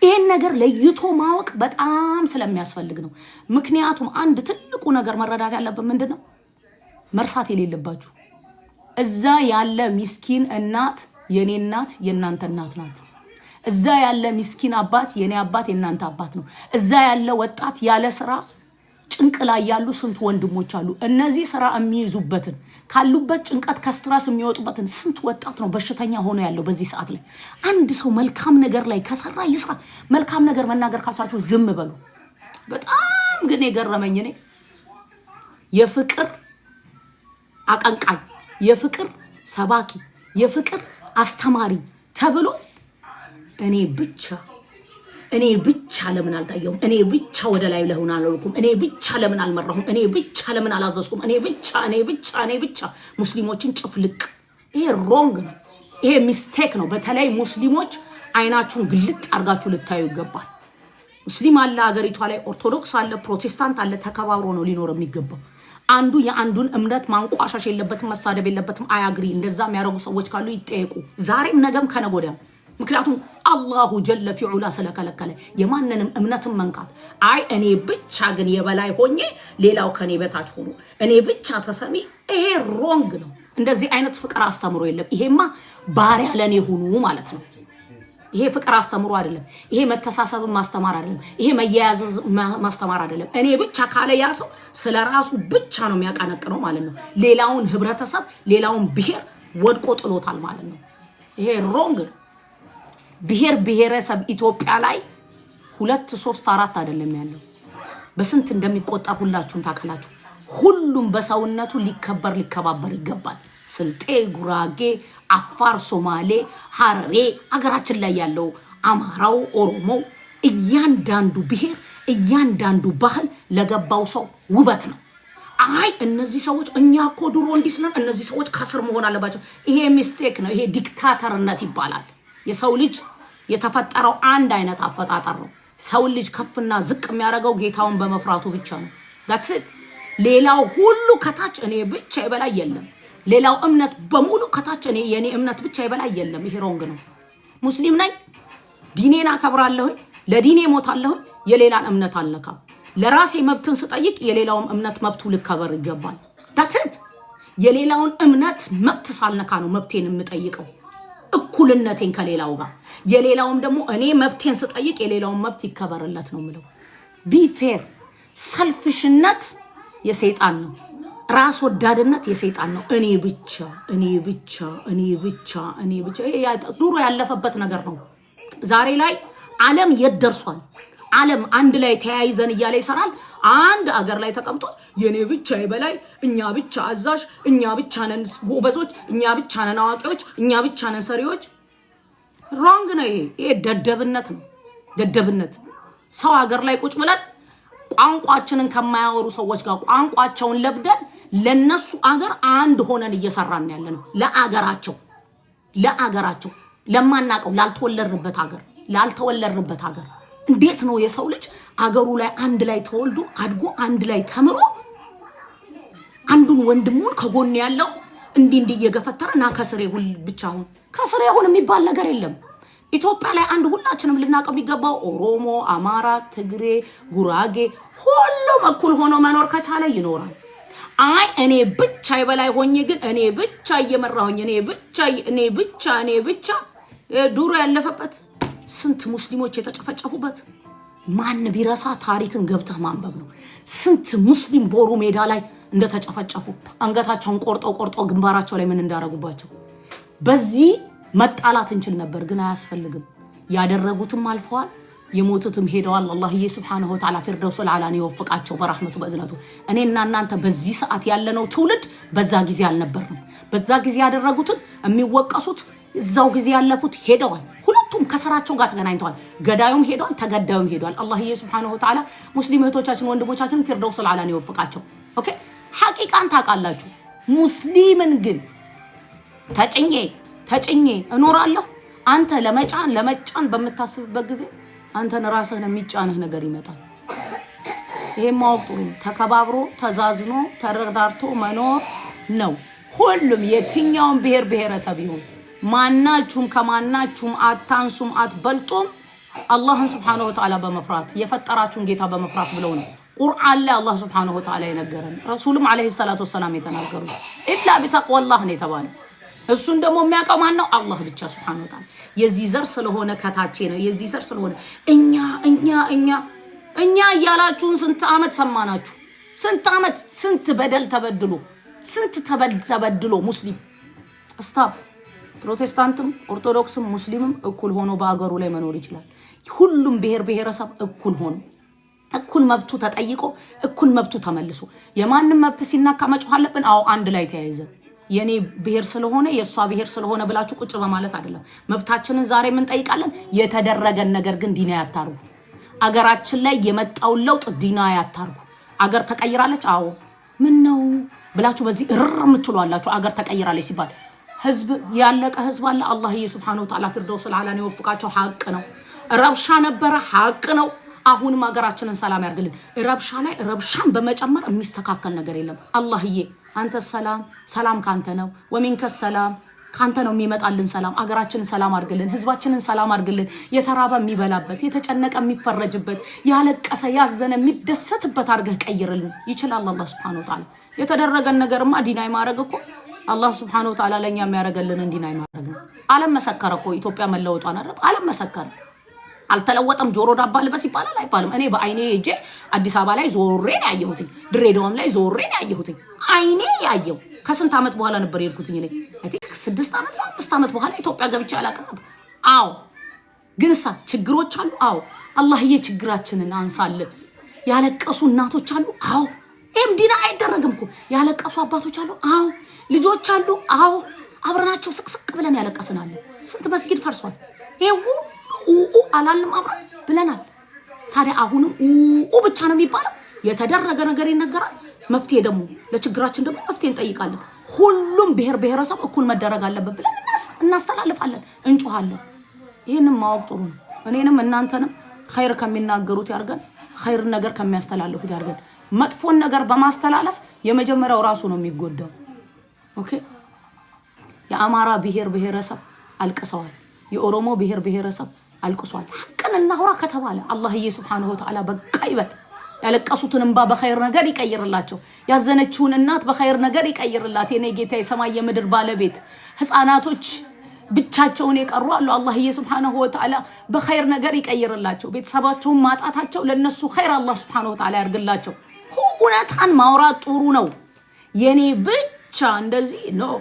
ይሄን ነገር ለይቶ ማወቅ በጣም ስለሚያስፈልግ ነው። ምክንያቱም አንድ ትልቁ ነገር መረዳት ያለበት ምንድነው? መርሳት የሌለባችሁ እዛ ያለ ምስኪን እናት የኔ እናት የናንተ እናት ናት። እዛ ያለ ምስኪን አባት የኔ አባት የናንተ አባት ነው። እዛ ያለ ወጣት ያለ ስራ ጭንቅ ላይ ያሉ ስንት ወንድሞች አሉ። እነዚህ ስራ የሚይዙበትን ካሉበት ጭንቀት ከስትራስ የሚወጡበትን ስንት ወጣት ነው በሽተኛ ሆኖ ያለው በዚህ ሰዓት ላይ። አንድ ሰው መልካም ነገር ላይ ከሰራ ይስራ። መልካም ነገር መናገር ካልቻላችሁ ዝም በሉ። በጣም ግን የገረመኝ እኔ የፍቅር አቀንቃኝ፣ የፍቅር ሰባኪ፣ የፍቅር አስተማሪ ተብሎ እኔ ብቻ ለምን አልታየሁም? እኔ ብቻ ወደ ላይ ለሆነ አልልኩም? እኔ ብቻ ለምን አልመራሁም? እኔ ብቻ ለምን አላዘዝኩም? እኔ ብቻ ሙስሊሞችን ጭፍልቅ። ይሄ ሮንግ ነው። ይሄ ሚስቴክ ነው። በተለይ ሙስሊሞች አይናችሁን ግልጥ አድርጋችሁ ልታዩ ይገባል። ሙስሊም አለ አገሪቷ ላይ፣ ኦርቶዶክስ አለ፣ ፕሮቴስታንት አለ። ተከባብሮ ነው ሊኖር የሚገባው። አንዱ የአንዱን እምነት ማንቋሻሽ የለበትም፣ መሳደብ የለበትም። አያግሪ። እንደዛ የሚያደርጉ ሰዎች ካሉ ይጠየቁ፣ ዛሬም ነገም ከነገ ወዲያም። ምክንያቱም አላሁ ጀለ ፊዑላ ስለከለከለ የማንንም እምነትን መንካት። አይ እኔ ብቻ ግን የበላይ ሆኜ ሌላው ከኔ በታች ሆኖ እኔ ብቻ ተሰሚ፣ ይሄ ሮንግ ነው። እንደዚህ አይነት ፍቅር አስተምሮ የለም። ይሄማ ባሪያ ለኔ ሁኑ ማለት ነው። ይሄ ፍቅር አስተምሮ አይደለም። ይሄ መተሳሰብን ማስተማር አይደለም። ይሄ መያያዝ ማስተማር አይደለም። እኔ ብቻ ካለ ያ ሰው ስለራሱ ብቻ ነው የሚያቀነቅነው ማለት ነው። ሌላውን ህብረተሰብ፣ ሌላውን ብሔር ወድቆ ጥሎታል ማለት ነው። ይሄ ሮንግ ነው። ብሔር ብሔረሰብ ኢትዮጵያ ላይ 2 3 4 አይደለም ያለው፣ በስንት እንደሚቆጠር ሁላችሁም ታውቃላችሁ። ሁሉም በሰውነቱ ሊከባበር ይገባል። ስልጤ፣ ጉራጌ፣ አፋር፣ ሶማሌ፣ ሐረሬ፣ አገራችን ላይ ያለው አማራው፣ ኦሮሞ፣ እያንዳንዱ ብሔር እያንዳንዱ ባህል ለገባው ሰው ውበት ነው። አይ እነዚህ ሰዎች እኛ እኮ ድሮ እንዲስነን እነዚህ ሰዎች ከስር መሆን አለባቸው። ይሄ ሚስቴክ ነው። ይሄ ዲክታተርነት ይባላል። የሰው ልጅ የተፈጠረው አንድ አይነት አፈጣጠር ነው። ሰው ልጅ ከፍና ዝቅ የሚያደርገው ጌታውን በመፍራቱ ብቻ ነው። that's it። ሌላው ሁሉ ከታች እኔ ብቻ ይበላይ የለም። ሌላው እምነት በሙሉ ከታች የኔ እምነት ብቻ ይበላይ የለም። ይሄ ሮንግ ነው። ሙስሊም ነኝ፣ ዲኔን አከብራለሁ፣ ለዲኔ ሞታለሁ፣ የሌላን እምነት አልነካም። ለራሴ መብትን ስጠይቅ የሌላውን እምነት መብቱ ልከበር ይገባል። that's it። የሌላውን እምነት መብት ሳልነካ ነው መብቴን የምጠይቀው፣ እኩልነቴን ከሌላው ጋር። የሌላውም ደግሞ እኔ መብቴን ስጠይቅ የሌላውን መብት ይከበርለት ነው ምለው። ቢ ፌር። ሰልፍሽነት የሰይጣን ነው። ራስ ወዳድነት የሰይጣን ነው። እኔ ብቻ ይሄ ዱሮ ያለፈበት ነገር ነው። ዛሬ ላይ ዓለም የደርሷል። ዓለም አንድ ላይ ተያይዘን እያለ ይሰራል። አንድ አገር ላይ ተቀምጦ የኔ ብቻ ይበላይ፣ እኛ ብቻ አዛዥ፣ እኛ ብቻ ነን ጎበዞች፣ እኛ ብቻ ነን አዋቂዎች፣ እኛ ብቻ ነን ሰሪዎች። ሮንግ ነው። ይሄ ደደብነት ነው። ደደብነት። ሰው አገር ላይ ቁጭ ብለን ቋንቋችንን ከማያወሩ ሰዎች ጋር ቋንቋቸውን ለብደን ለነሱ አገር አንድ ሆነን እየሰራን ያለነው ለአገራቸው ለማናቀው ላልተወለድንበት ሀገር እንዴት ነው የሰው ልጅ አገሩ ላይ አንድ ላይ ተወልዶ አድጎ አንድ ላይ ተምሮ አንዱን ወንድሙን ከጎን ያለው እንዲህ እየገፈተረና ከስሬ ሁን የሚባል ነገር የለም። ኢትዮጵያ ላይ አንድ ሁላችንም ልናቀም የሚገባው ኦሮሞ፣ አማራ፣ ትግሬ፣ ጉራጌ ሁሉም እኩል ሆኖ መኖር ከቻለ ይኖራል። አይ እኔ ብቻ ይበላይ ሆኜ ግን እኔ ብቻ እየመራሁኝ እኔ ብቻ ዱሮ ያለፈበት ስንት ሙስሊሞች የተጨፈጨፉበት ማን ቢረሳ ታሪክን ገብተህ ማንበብ ነው። ስንት ሙስሊም ቦሩ ሜዳ ላይ እንደተጨፈጨፉ አንገታቸውን ቆርጠው ግንባራቸው ላይ ምን እንዳረጉባቸው። በዚህ መጣላት እንችል ነበር ግን አያስፈልግም። ያደረጉትም አልፈዋል፣ የሞቱትም ሄደዋል። አላህዬ ሱብሃነሁ ወተዓላ ፊርደውስ አልዓላ ይወፍቃቸው በረህመቱ በእዝነቱ። እኔና እናንተ በዚህ ሰዓት ያለነው ትውልድ በዛ ጊዜ አልነበርንም። በዛ ጊዜ ያደረጉትን የሚወቀሱት እዛው ጊዜ ያለፉት ሄደዋል። ሁለቱም ከስራቸው ጋር ተገናኝተዋል። ገዳዩም ሄዷል፣ ተገዳዩም ሄዷል። አላህዬ ሱብሃነሁ ወተዓላ ሙስሊም እህቶቻችን ወንድሞቻችን ፊርደውስ አልዓላ ይወፍቃቸው። ኦኬ ሐቂቃን ታውቃላችሁ። ሙስሊምን ግን ተጭኜ እኖራለሁ። አንተ ለመጫን በምታስብበት ጊዜ አንተን ራስህን የሚጫንህ ነገር ይመጣል። ይሄ ማወቅ ጥሩ። ተከባብሮ ተዛዝኖ ተረዳርቶ መኖር ነው። ሁሉም የትኛውን ብሔር ብሔረሰብ ይሁን ማናችሁም ከማናችሁም አታንሱም አትበልጡም። አላህን ሱብሓነሁ ወተዓላ በመፍራት የፈጠራችሁን ጌታ በመፍራት ብለው ነው ቁርአን ላይ አላህ ሱብሓነሁ ወተዓላ የነገረን። ረሱልም አለይሂ ሰላቱ ወሰላም የተናገሩት ኢላ ቢተቅዋላህ ነው የተባለው። እሱን ደግሞ የሚያውቀው ማን ነው? አላህ ብቻ ሱብሓነሁ ወተዓላ። የዚህ ዘር ስለሆነ ከታቼ ነው። የዚህ ዘር ስለሆነ እኛ እያላችሁን ስንት ዓመት ሰማናችሁ። ስንት ዓመት ስንት በደል ተበድሎ ስንት ተበድሎ ሙስሊም ስታፕ ፕሮቴስታንትም ኦርቶዶክስም ሙስሊምም እኩል ሆኖ በአገሩ ላይ መኖር ይችላል። ሁሉም ብሔር ብሔረሰብ እኩል ሆኖ እኩል መብቱ ተጠይቆ እኩል መብቱ ተመልሶ የማንም መብት ሲናካ መጮህ አለብን። አዎ አንድ ላይ ተያይዘን የኔ ብሔር ስለሆነ የሷ ብሔር ስለሆነ ብላችሁ ቁጭ በማለት አይደለም። መብታችንን ዛሬ ምን ጠይቃለን? የተደረገን ነገር ግን ዲና ያታርጉ። አገራችን ላይ የመጣው ለውጥ ዲና ያታርጉ። አገር ተቀይራለች። አዎ ምን ነው ብላችሁ በዚህ እርምትሏላችሁ። አገር ተቀይራለች ሲባል ህዝብ ያለቀ ህዝብ አለ። አላህዬ ሱብሃነሁ ወተዓላ ፊርደውስ አልአላን ይወፍቃቸው። ሐቅ ነው። ረብሻ ነበረ፣ ሐቅ ነው። አሁንም ሀገራችንን ሰላም ያርግልን። ረብሻ ላይ ረብሻን በመጨመር የሚስተካከል ነገር የለም። አላህዬ አንተ ሰላም ካንተ ነው። ወሚንከ ሰላም ካንተ ነው የሚመጣልን ሰላም። አገራችንን ሰላም አርግልን፣ ህዝባችንን ሰላም አርግልን። የተራበ የሚበላበት፣ የተጨነቀ የሚፈረጅበት፣ ያለቀሰ ያዘነ የሚደሰትበት አርገህ ቀይርልን። ይችላል አላህ ሱብሃነሁ ወተዓላ። የተደረገን ነገርማ ዲናይ ማድረግ እኮ አላህ ሱብሃነሁ ወተዓላ ለኛ የሚያደርገልን ዲናይ ማድረግ ነው። ዓለም መሰከረ እኮ ኢትዮጵያ መለወጧን አይደል? ዓለም መሰከረ። አልተለወጠም። ጆሮ ዳባ ልበስ ይባላል አይባልም? እኔ በአይኔ ሄጄ አዲስ አበባ ላይ ዞሬን ያየሁት፣ ድሬዳዋም ላይ ዞሬን ያየሁት አይኔ ያየው። ከስንት ዓመት በኋላ ነበር የሄድኩት እኔ አይ ቲንክ 6 ዓመት ነው 5 ዓመት በኋላ ኢትዮጵያ ገብቼ አላውቅም ነበር። አዎ ግን ችግሮች አሉ። አዎ አላህዬ ችግራችንን አንሳልን። ያለቀሱ እናቶች አሉ። አዎ ዲና አይደረግም እኮ ያለቀሱ አባቶች አሉ። አዎ ልጆች አሉ። አዎ አብረናቸው ስቅስቅ ብለን ያለቀስናለን። ስንት መስጊድ ፈርሷል። ይሄ ሁሉ አላልንም አብረን ብለናል። ታዲያ አሁንም ብቻ ነው የሚባለው? የተደረገ ነገር ይነገራል። መፍትሄ ደግሞ ለችግራችን ደግሞ መፍትሄ እንጠይቃለን። ሁሉም ብሔር ብሔረሰብ እኩል መደረግ አለበት ብለን እናስተላልፋለን፣ እንጮሃለን። ይሄንን ማወቅ ጥሩ ነው። እኔንም እናንተንም ኸይር ከሚናገሩት ያርገን፣ ኸይር ነገር ከሚያስተላልፉት ያርገን። መጥፎን ነገር በማስተላለፍ የመጀመሪያው ራሱ ነው የሚጎዳው። ኦኬ የአማራ ብሔር ብሔረሰብ አልቅሰዋል። የኦሮሞ ብሔር ብሔረሰብ አልቅሷል። ሐቅን እናውራ ከተባለ አላህዬ ሱብሃነሁ ወተዓላ በቃ ይበል። ያለቀሱትን እንባ በኸይር ነገር ይቀይርላቸው። ያዘነችውን እናት በኸይር ነገር ይቀይርላት። የኔ ጌታ የሰማይ የምድር ባለቤት ህፃናቶች ብቻቸውን የቀሩ አሉ። አላህዬ ሱብሃነሁ ወተዓላ በኸይር ነገር ይቀይርላቸው። ቤተሰባቸውን ማጣታቸው ለነሱ ኸይር አላህ ሱብሃነሁ ወተዓላ ያርግላቸው። እውነታን ማውራት ጥሩ ነው። የኔ ብቻ እንደዚህ ነው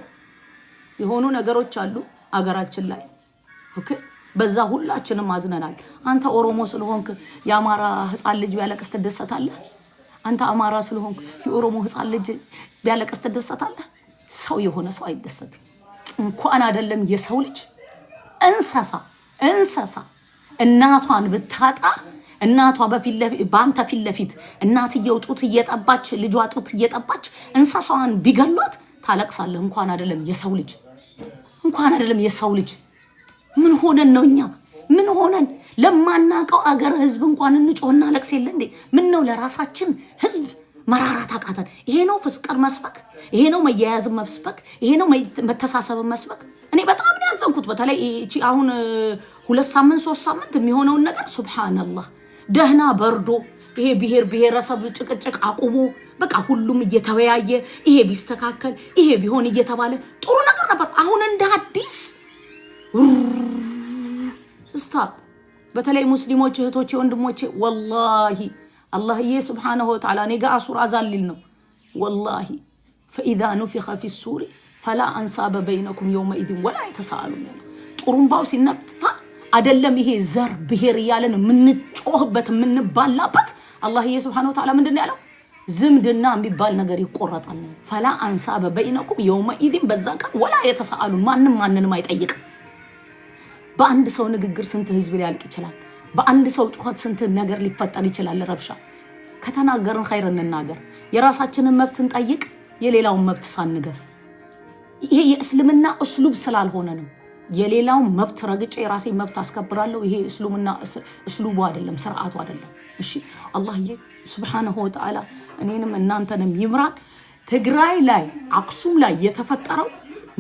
የሆኑ ነገሮች አሉ አገራችን ላይ። ኦኬ በዛ ሁላችንም አዝነናል። አንተ ኦሮሞ ስለሆንክ የአማራ ህፃን ልጅ ቢያለቅስ ትደሰታለህ? አንተ አማራ ስለሆንክ የኦሮሞ ህፃን ልጅ ቢያለቅስ ትደሰታለህ? ሰው የሆነ ሰው አይደሰትም። እንኳን አይደለም የሰው ልጅ እንስሳ እናቷን ብታጣ እናቷ በአንተ ፊት ለፊት እናትየው ጡት እየጠባች ልጇ ጡት እየጠባች እንስሳዋን ቢገሏት ታለቅሳለህ። እንኳን አይደለም የሰው ልጅ ምን ሆነን ነው እኛ? ምን ሆነን ለማናቀው አገር ህዝብ እንኳን እንጮህና ለቅስ የለ እንዴ? ምን ነው ለራሳችን ህዝብ መራራት አቃተን? ይሄ ነው ፍቅር መስበክ? ይሄ ነው መያያዝ መስበክ? ይሄ ነው መተሳሰብ መስበክ? እኔ በጣም ነው ያዘንኩት። በተለይ እቺ አሁን 2 ሳምንት 3 ሳምንት የሚሆነውን ነገር ሱብሃንአላህ ደህና በርዶ ይሄ ብሔር ብሔረሰብ ጭቅጭቅ አቁሞ በቃ ሁሉም እየተወያየ ይሄ ቢስተካከል ይሄ ቢሆን እየተባለ ጥሩ ነገር ነበር። አሁን እንደ አዲስ ስታፕ። በተለይ ሙስሊሞች እህቶቼ ወንድሞቼ ወላሂ አላህዬ ሱብሃነሁ ወተዓላ እኔ ጋር ሱራ አዛልል ነው ወላሂ فإذا نفخ في الصور فلا أنساب بينكم يومئذ ولا يتساءلون። ጥሩምባው ሲነፋ አይደለም ይሄ ዘር ብሔር ያለን ምንጮህበት ምንባላበት አላህዬ ሱብሃነሁ ወተዓላ ምንድነው ያለው? ዝምድና የሚባል ነገር ይቆረጣል። فلا أنساب بينكم يومئذ በዛ ቀን ولا يتساءلون። ማንንም አይጠይቅም። በአንድ ሰው ንግግር ስንት ህዝብ ሊያልቅ ይችላል? በአንድ ሰው ጩኸት ስንት ነገር ሊፈጠር ይችላል? ረብሻ ከተናገርን ኸይር እንናገር። የራሳችንን መብት እንጠይቅ፣ የሌላውን መብት ሳንገፍ። ይሄ የእስልምና እስሉብ ስላልሆነ ነው። የሌላውን መብት ረግጬ የራሴ መብት አስከብራለሁ። ይሄ እስሉቡ አይደለም፣ ስርዓቱ አይደለም። እሺ አላህዬ ሱብሃነሁ ወተዓላ እኔንም እናንተንም ይምራን። ትግራይ ላይ አክሱም ላይ የተፈጠረው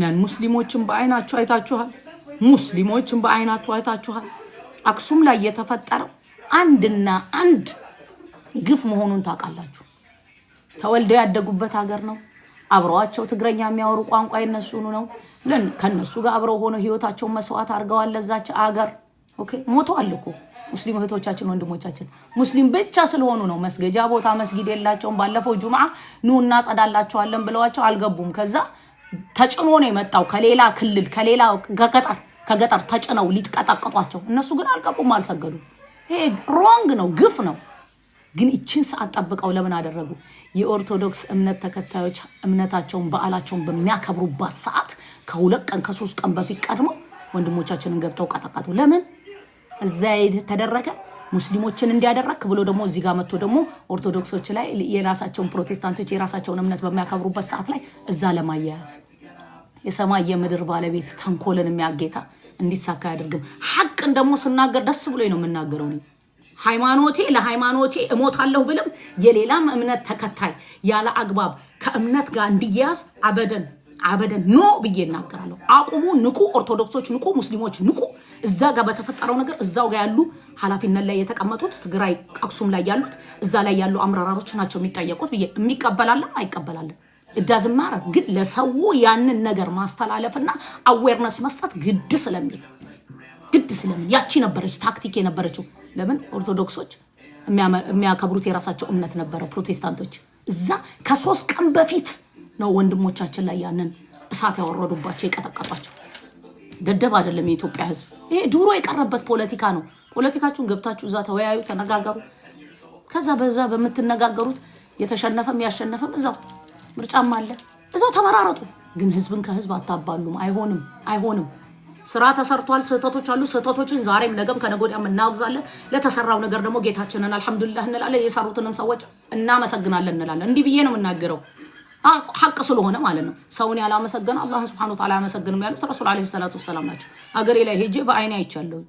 ነን ሙስሊሞችን በአይናችሁ አይታችኋል። ሙስሊሞችን በአይናችሁ አይታችኋል። አክሱም ላይ የተፈጠረው አንድና አንድ ግፍ መሆኑን ታውቃላችሁ። ተወልደው ያደጉበት ሀገር ነው። አብረዋቸው ትግረኛ የሚያወሩ ቋንቋ የነሱ ነው። ከነሱ ጋር አብረው ሆነው ህይወታቸውን መስዋዕት አድርገዋል ለዛች ሀገር። ኦኬ ሞተዋል እኮ ሙስሊም እህቶቻችን ወንድሞቻችን ሙስሊም ብቻ ስለሆኑ ነው መስገጃ ቦታ መስጊድ የላቸውም። ባለፈው ጁምዓ ኑና ጸዳላቸዋለን ብለዋቸው አልገቡም። ከዛ ተጭኖ ነው የመጣው ከሌላ ክልል ከሌላ ከገጠር ተጭነው ሊጥቀጣቀጧቸው። እነሱ ግን አልገቡም፣ አልሰገዱም። ይሄ ሮንግ ነው፣ ግፍ ነው። ግን እቺን ሰዓት ጠብቀው ለምን አደረጉ? የኦርቶዶክስ እምነት ተከታዮች እምነታቸውን በዓላቸውን በሚያከብሩባት ሰዓት ከ2 ቀን ከ3 ቀን በፊት ቀድሞ ወንድሞቻችንን ገብተው ቀጠቀጡ። ለምን እዛ ተደረገ? ሙስሊሞችን እንዲያደረክ ብሎ ደግሞ እዚህ ጋር መጥቶ ደግሞ ኦርቶዶክሶች ላይ የራሳቸውን ፕሮቴስታንቶች የራሳቸውን እምነት በሚያከብሩበት ሰዓት ላይ እዛ ለማያያዝ የሰማይ የምድር ባለቤት ተንኮልን የሚያጌታ እንዲሳካ ያደርግም። ሐቅን ደግሞ ስናገር ደስ ብሎኝ ነው የምናገረው። ሃይማኖቴ ለሃይማኖቴ እሞታለሁ ብለም የሌላም እምነት ተከታይ ያለ አግባብ ከእምነት ጋር እንዲያያዝ አበደን ኖ ብዬ እናገራለሁ። አቁሙ፣ ንቁ፣ ኦርቶዶክሶች ንቁ፣ ሙስሊሞች ንቁ። እዛ ጋር በተፈጠረው ነገር እዛው ጋር ያሉ ኃላፊነት ላይ የተቀመጡት ትግራይ አክሱም ላይ ያሉት እዛ ላይ ያሉ አምራራሮች ናቸው የሚጠየቁት ብዬ የሚቀበላለም አይቀበላለም እዳዝማረ ግን ለሰው ያንን ነገር ማስተላለፍና አዌርነስ መስጠት ግድ ስለሚል ያቺ ነበረች ታክቲክ የነበረችው። ለምን ኦርቶዶክሶች የሚያከብሩት የራሳቸው እምነት ነበረ። ፕሮቴስታንቶች እዛ ከ3 ቀን በፊት ነው ወንድሞቻችን ላይ ያንን እሳት ያወረዱባቸው የቀጠቀጧቸው። ደደብ አይደለም የኢትዮጵያ ሕዝብ። ይሄ ድሮ የቀረበት ፖለቲካ ነው። ፖለቲካችሁን ገብታችሁ እዛ ተወያዩ፣ ተነጋገሩ። ከዛ በዛ በመትነጋገሩት የተሸነፈም ያሸነፈም እዛው ምርጫም አለ እዛው ተመራረጡ። ግን ሕዝብን ከሕዝብ አታባሉም። አይሆንም። ስራ ተሰርቷል። ስህተቶች አሉ። ስህተቶችን ዛሬም ነገም ከነገ ወዲያም እናወግዛለን። ለተሰራው ነገር ደግሞ ጌታችንን አልሐምዱሊላህ እንላለን። የሰሩትንም ሰዎች እናመሰግናለን እንላለን። እንዲህ ብዬ ነው የምናገረው ሐቅ ስለሆነ ማለት ነው። ሰውን ያላመሰገነ አላህን Subhanahu Wa Ta'ala አያመሰግንም ያሉት ረሱል አለይሂ ሰላቱ ወሰላም ናቸው። አገሬ ላይ ሄጄ በአይኔ አይቻለሁ።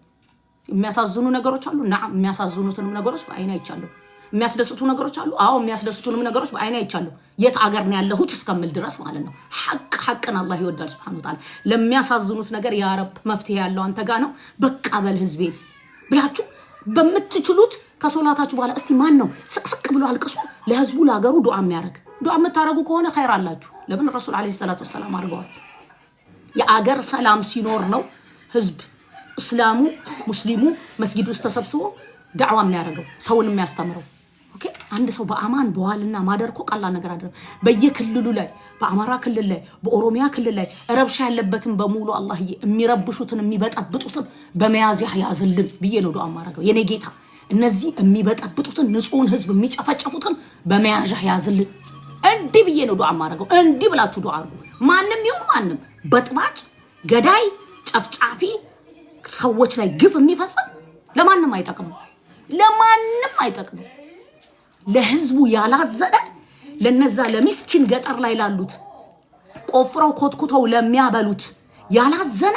የሚያሳዝኑ ነገሮች አሉ። የሚያሳዝኑትንም ነገሮች በአይኔ አይቻለሁ። የሚያስደስቱ ነገሮች አሉ። አዎ የሚያስደስቱንም ነገሮች በአይኔ አይቻለሁ። የት አገር ነው ያለሁት እስከምል ድረስ ማለት ነው። ሐቅን አላህ ይወዳል Subhanahu Wa Ta'ala። ለሚያሳዝኑት ነገር ያ ረብ መፍትሄ ያለው አንተ ጋር ነው። በቃ በል ህዝቤ ብላችሁ በመትችሉት ከሶላታችሁ በኋላ እስቲ ማን ነው ስቅስቅ ብሎ አልቅሱ ለህዝቡ ለሀገሩ ዱዓ የሚያረግ ዱዓ የምታረጉ ከሆነ ኸይር አላችሁ። ለምን ረሱል አለይሂ ሰላቱ ወሰላም አድርገዋል። የአገር ሰላም ሲኖር ነው ህዝብ እስላሙ ሙስሊሙ መስጊድ ውስጥ ተሰብስቦ ዳዕዋ የሚያረገው ሰውን የሚያስተምረው። ኦኬ አንድ ሰው በአማን በዋልና ማደር እኮ ቀላል ነገር አይደለም። በየክልሉ ላይ በአማራ ክልል ላይ በኦሮሚያ ክልል ላይ ረብሻ ያለበትን በሙሉ አላህ የሚረብሹትን የሚበጠብጡትን በመያዝ ያዝልን ብዬ ነው ዱዓ ማረገው። የኔ ጌታ እነዚህ የሚበጠብጡትን ንጹህን ህዝብ የሚጨፈጨፉትን በመያዝ ያዝልን እንዲህ ብዬ ነው ዱዓ ማረገው። እንዲህ ብላችሁ ዱዓ አድርጉ። ማንም ይሁን ማንም በጥባጭ ገዳይ ጨፍጫፊ ሰዎች ላይ ግፍ የሚፈጽም ለማንም አይጠቅም። ለህዝቡ ያላዘነ ለነዛ ለሚስኪን ገጠር ላይ ላሉት ቆፍረው ኮትኩተው ለሚያበሉት ያላዘነ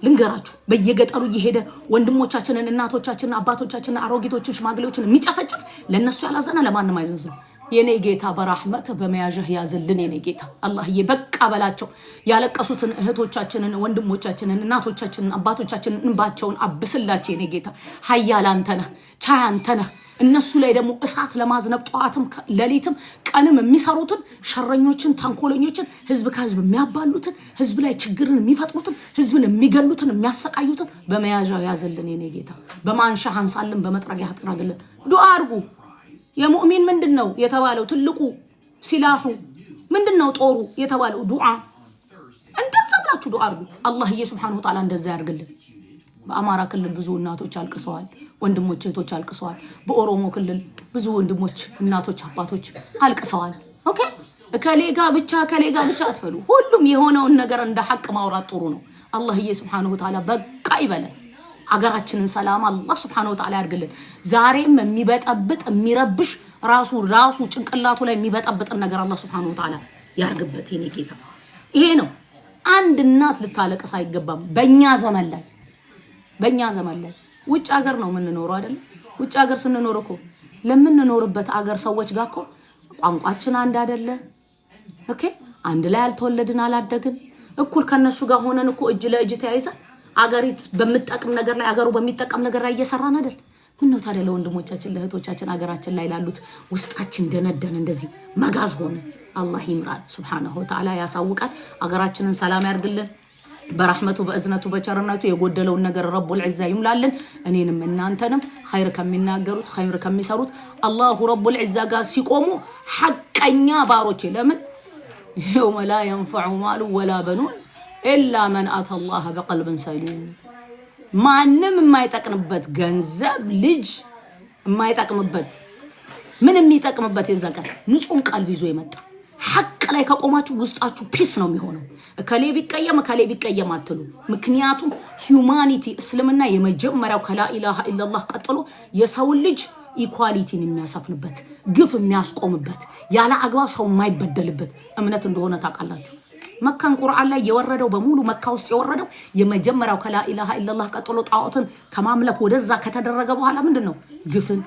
ልንገራችሁ በየገጠሩ እየሄደ ወንድሞቻችንን እናቶቻችንን አባቶቻችንን አሮጊቶችን ሽማግሌዎችን የሚጨፈጭፍ ለነሱ ያላዘነ ለማንም አይዘዝም። የኔ ጌታ በራህመት በመያዣህ ያዝልን። የኔ ጌታ አላህዬ በቃ በላቸው። ያለቀሱትን እህቶቻችንን ወንድሞቻችንን እናቶቻችንን አባቶቻችንን እንባቸውን አብስላቸው። የኔ ጌታ ኃያል አንተ ነህ፣ ቻይ አንተ ነህ። እነሱ ላይ ደግሞ እሳት ለማዝነብ ጠዋትም ሌሊትም ቀንም የሚሰሩትን ሸረኞችን ተንኮለኞችን ህዝብ ከህዝብ የሚያባሉትን ህዝብ ላይ ችግርን የሚፈጥሩትን ህዝብን የሚገሉትን የሚያሰቃዩትን በመያዣው ያዝልን። የኔ ጌታ በማንሻህ አንሳልን፣ በመጥረጊያ አጥራግልን። ዱዓ አድርጉ። የሙእሚን ምንድነው የተባለው? ትልቁ ሲላሁ ምንድነው? ጦሩ የተባለው ዱዓ። እንደዛ ብላችሁ ዱዓ አድርጉ። አላህዬ Subhanahu Wa Ta'ala እንደዛ ያርግልን። በአማራ ክልል ብዙ እናቶች አልቅሰዋል፣ ወንድሞች እህቶች አልቅሰዋል። በኦሮሞ ክልል ብዙ ወንድሞች እናቶች አባቶች አልቅሰዋል። ኦኬ ከሌጋ ብቻ አትበሉ። ሁሉም የሆነውን ነገር እንደ ሐቅ ማውራት ጥሩ ነው። አላህዬ Subhanahu Wa Ta'ala በቃ ይበለን። አገራችንን ሰላም አላህ Subhanahu Wa Ta'ala ያርግልን። ዛሬም የሚበጠብጥ የሚረብሽ ራሱ ጭንቅላቱ ላይ የሚበጠብጥን ነገር አላህ Subhanahu Wa Ta'ala ያርግበት። የኔ ጌታ ይሄ ነው። አንድ እናት ልታለቅስ አይገባም። በእኛ ዘመን ላይ ውጭ ሀገር ነው የምንኖረው አይደል? ውጭ ሀገር ስንኖር እኮ ለምንኖርበት አገር ሰዎች ጋር እኮ ቋንቋችን አንድ አይደለ? ኦኬ አንድ ላይ አልተወለድን አላደግን። እኩል ከነሱ ጋር ሆነን እኮ እጅ ለእጅ ተያይዘን አገሪት በሚጠቅም ነገር ላይ አገሩ በሚጠቅም ነገር ላይ እየሰራን አይደል? ምን ነው ታዲያ ለወንድሞቻችን ለእህቶቻችን አገራችን ላይ ላሉት ውስጣችን ደነደን እንደዚህ መጋዝ ሆነ? አላህ ይምራል Subhanahu Wa Ta'ala ያሳውቃል። አገራችንን ሰላም ያርግልን። برحمته بأزنته بشرنته يقدلون نجر رب العزة يملالن أنين من نانتنم خير كم من ناجروت خير كم يسروت الله رب العزة قاس يقوموا حق أنيا باروتي لمن يوم لا ينفع مال ولا بنون إلا من أتى الله بقلب سليم ما نم ما يتقنبت جنزب لج ما يتقنبت من يتقنبت يزكى نسون قلبي زوي مت حق ላይ ከቆማችሁ ውስጣችሁ ፒስ ነው የሚሆነው ከሌ ቢቀየም አትሉ ምክንያቱም ሂዩማኒቲ እስልምና የመጀመሪያው ከላ ኢላሃ ኢላላህ ቀጥሎ የሰው ልጅ ኢኳሊቲን የሚያሳፍንበት ግፍ የሚያስቆምበት ያለ አግባብ ሰው የማይበደልበት እምነት እንደሆነ ታውቃላችሁ መካን ቁርአን ላይ የወረደው በሙሉ መካ ውስጥ የወረደው የመጀመሪያው ከላ ኢላሃ ኢላላህ ቀጥሎ ጣዖትን ከማምለክ ወደዛ ከተደረገ በኋላ ምንድነው ግፍን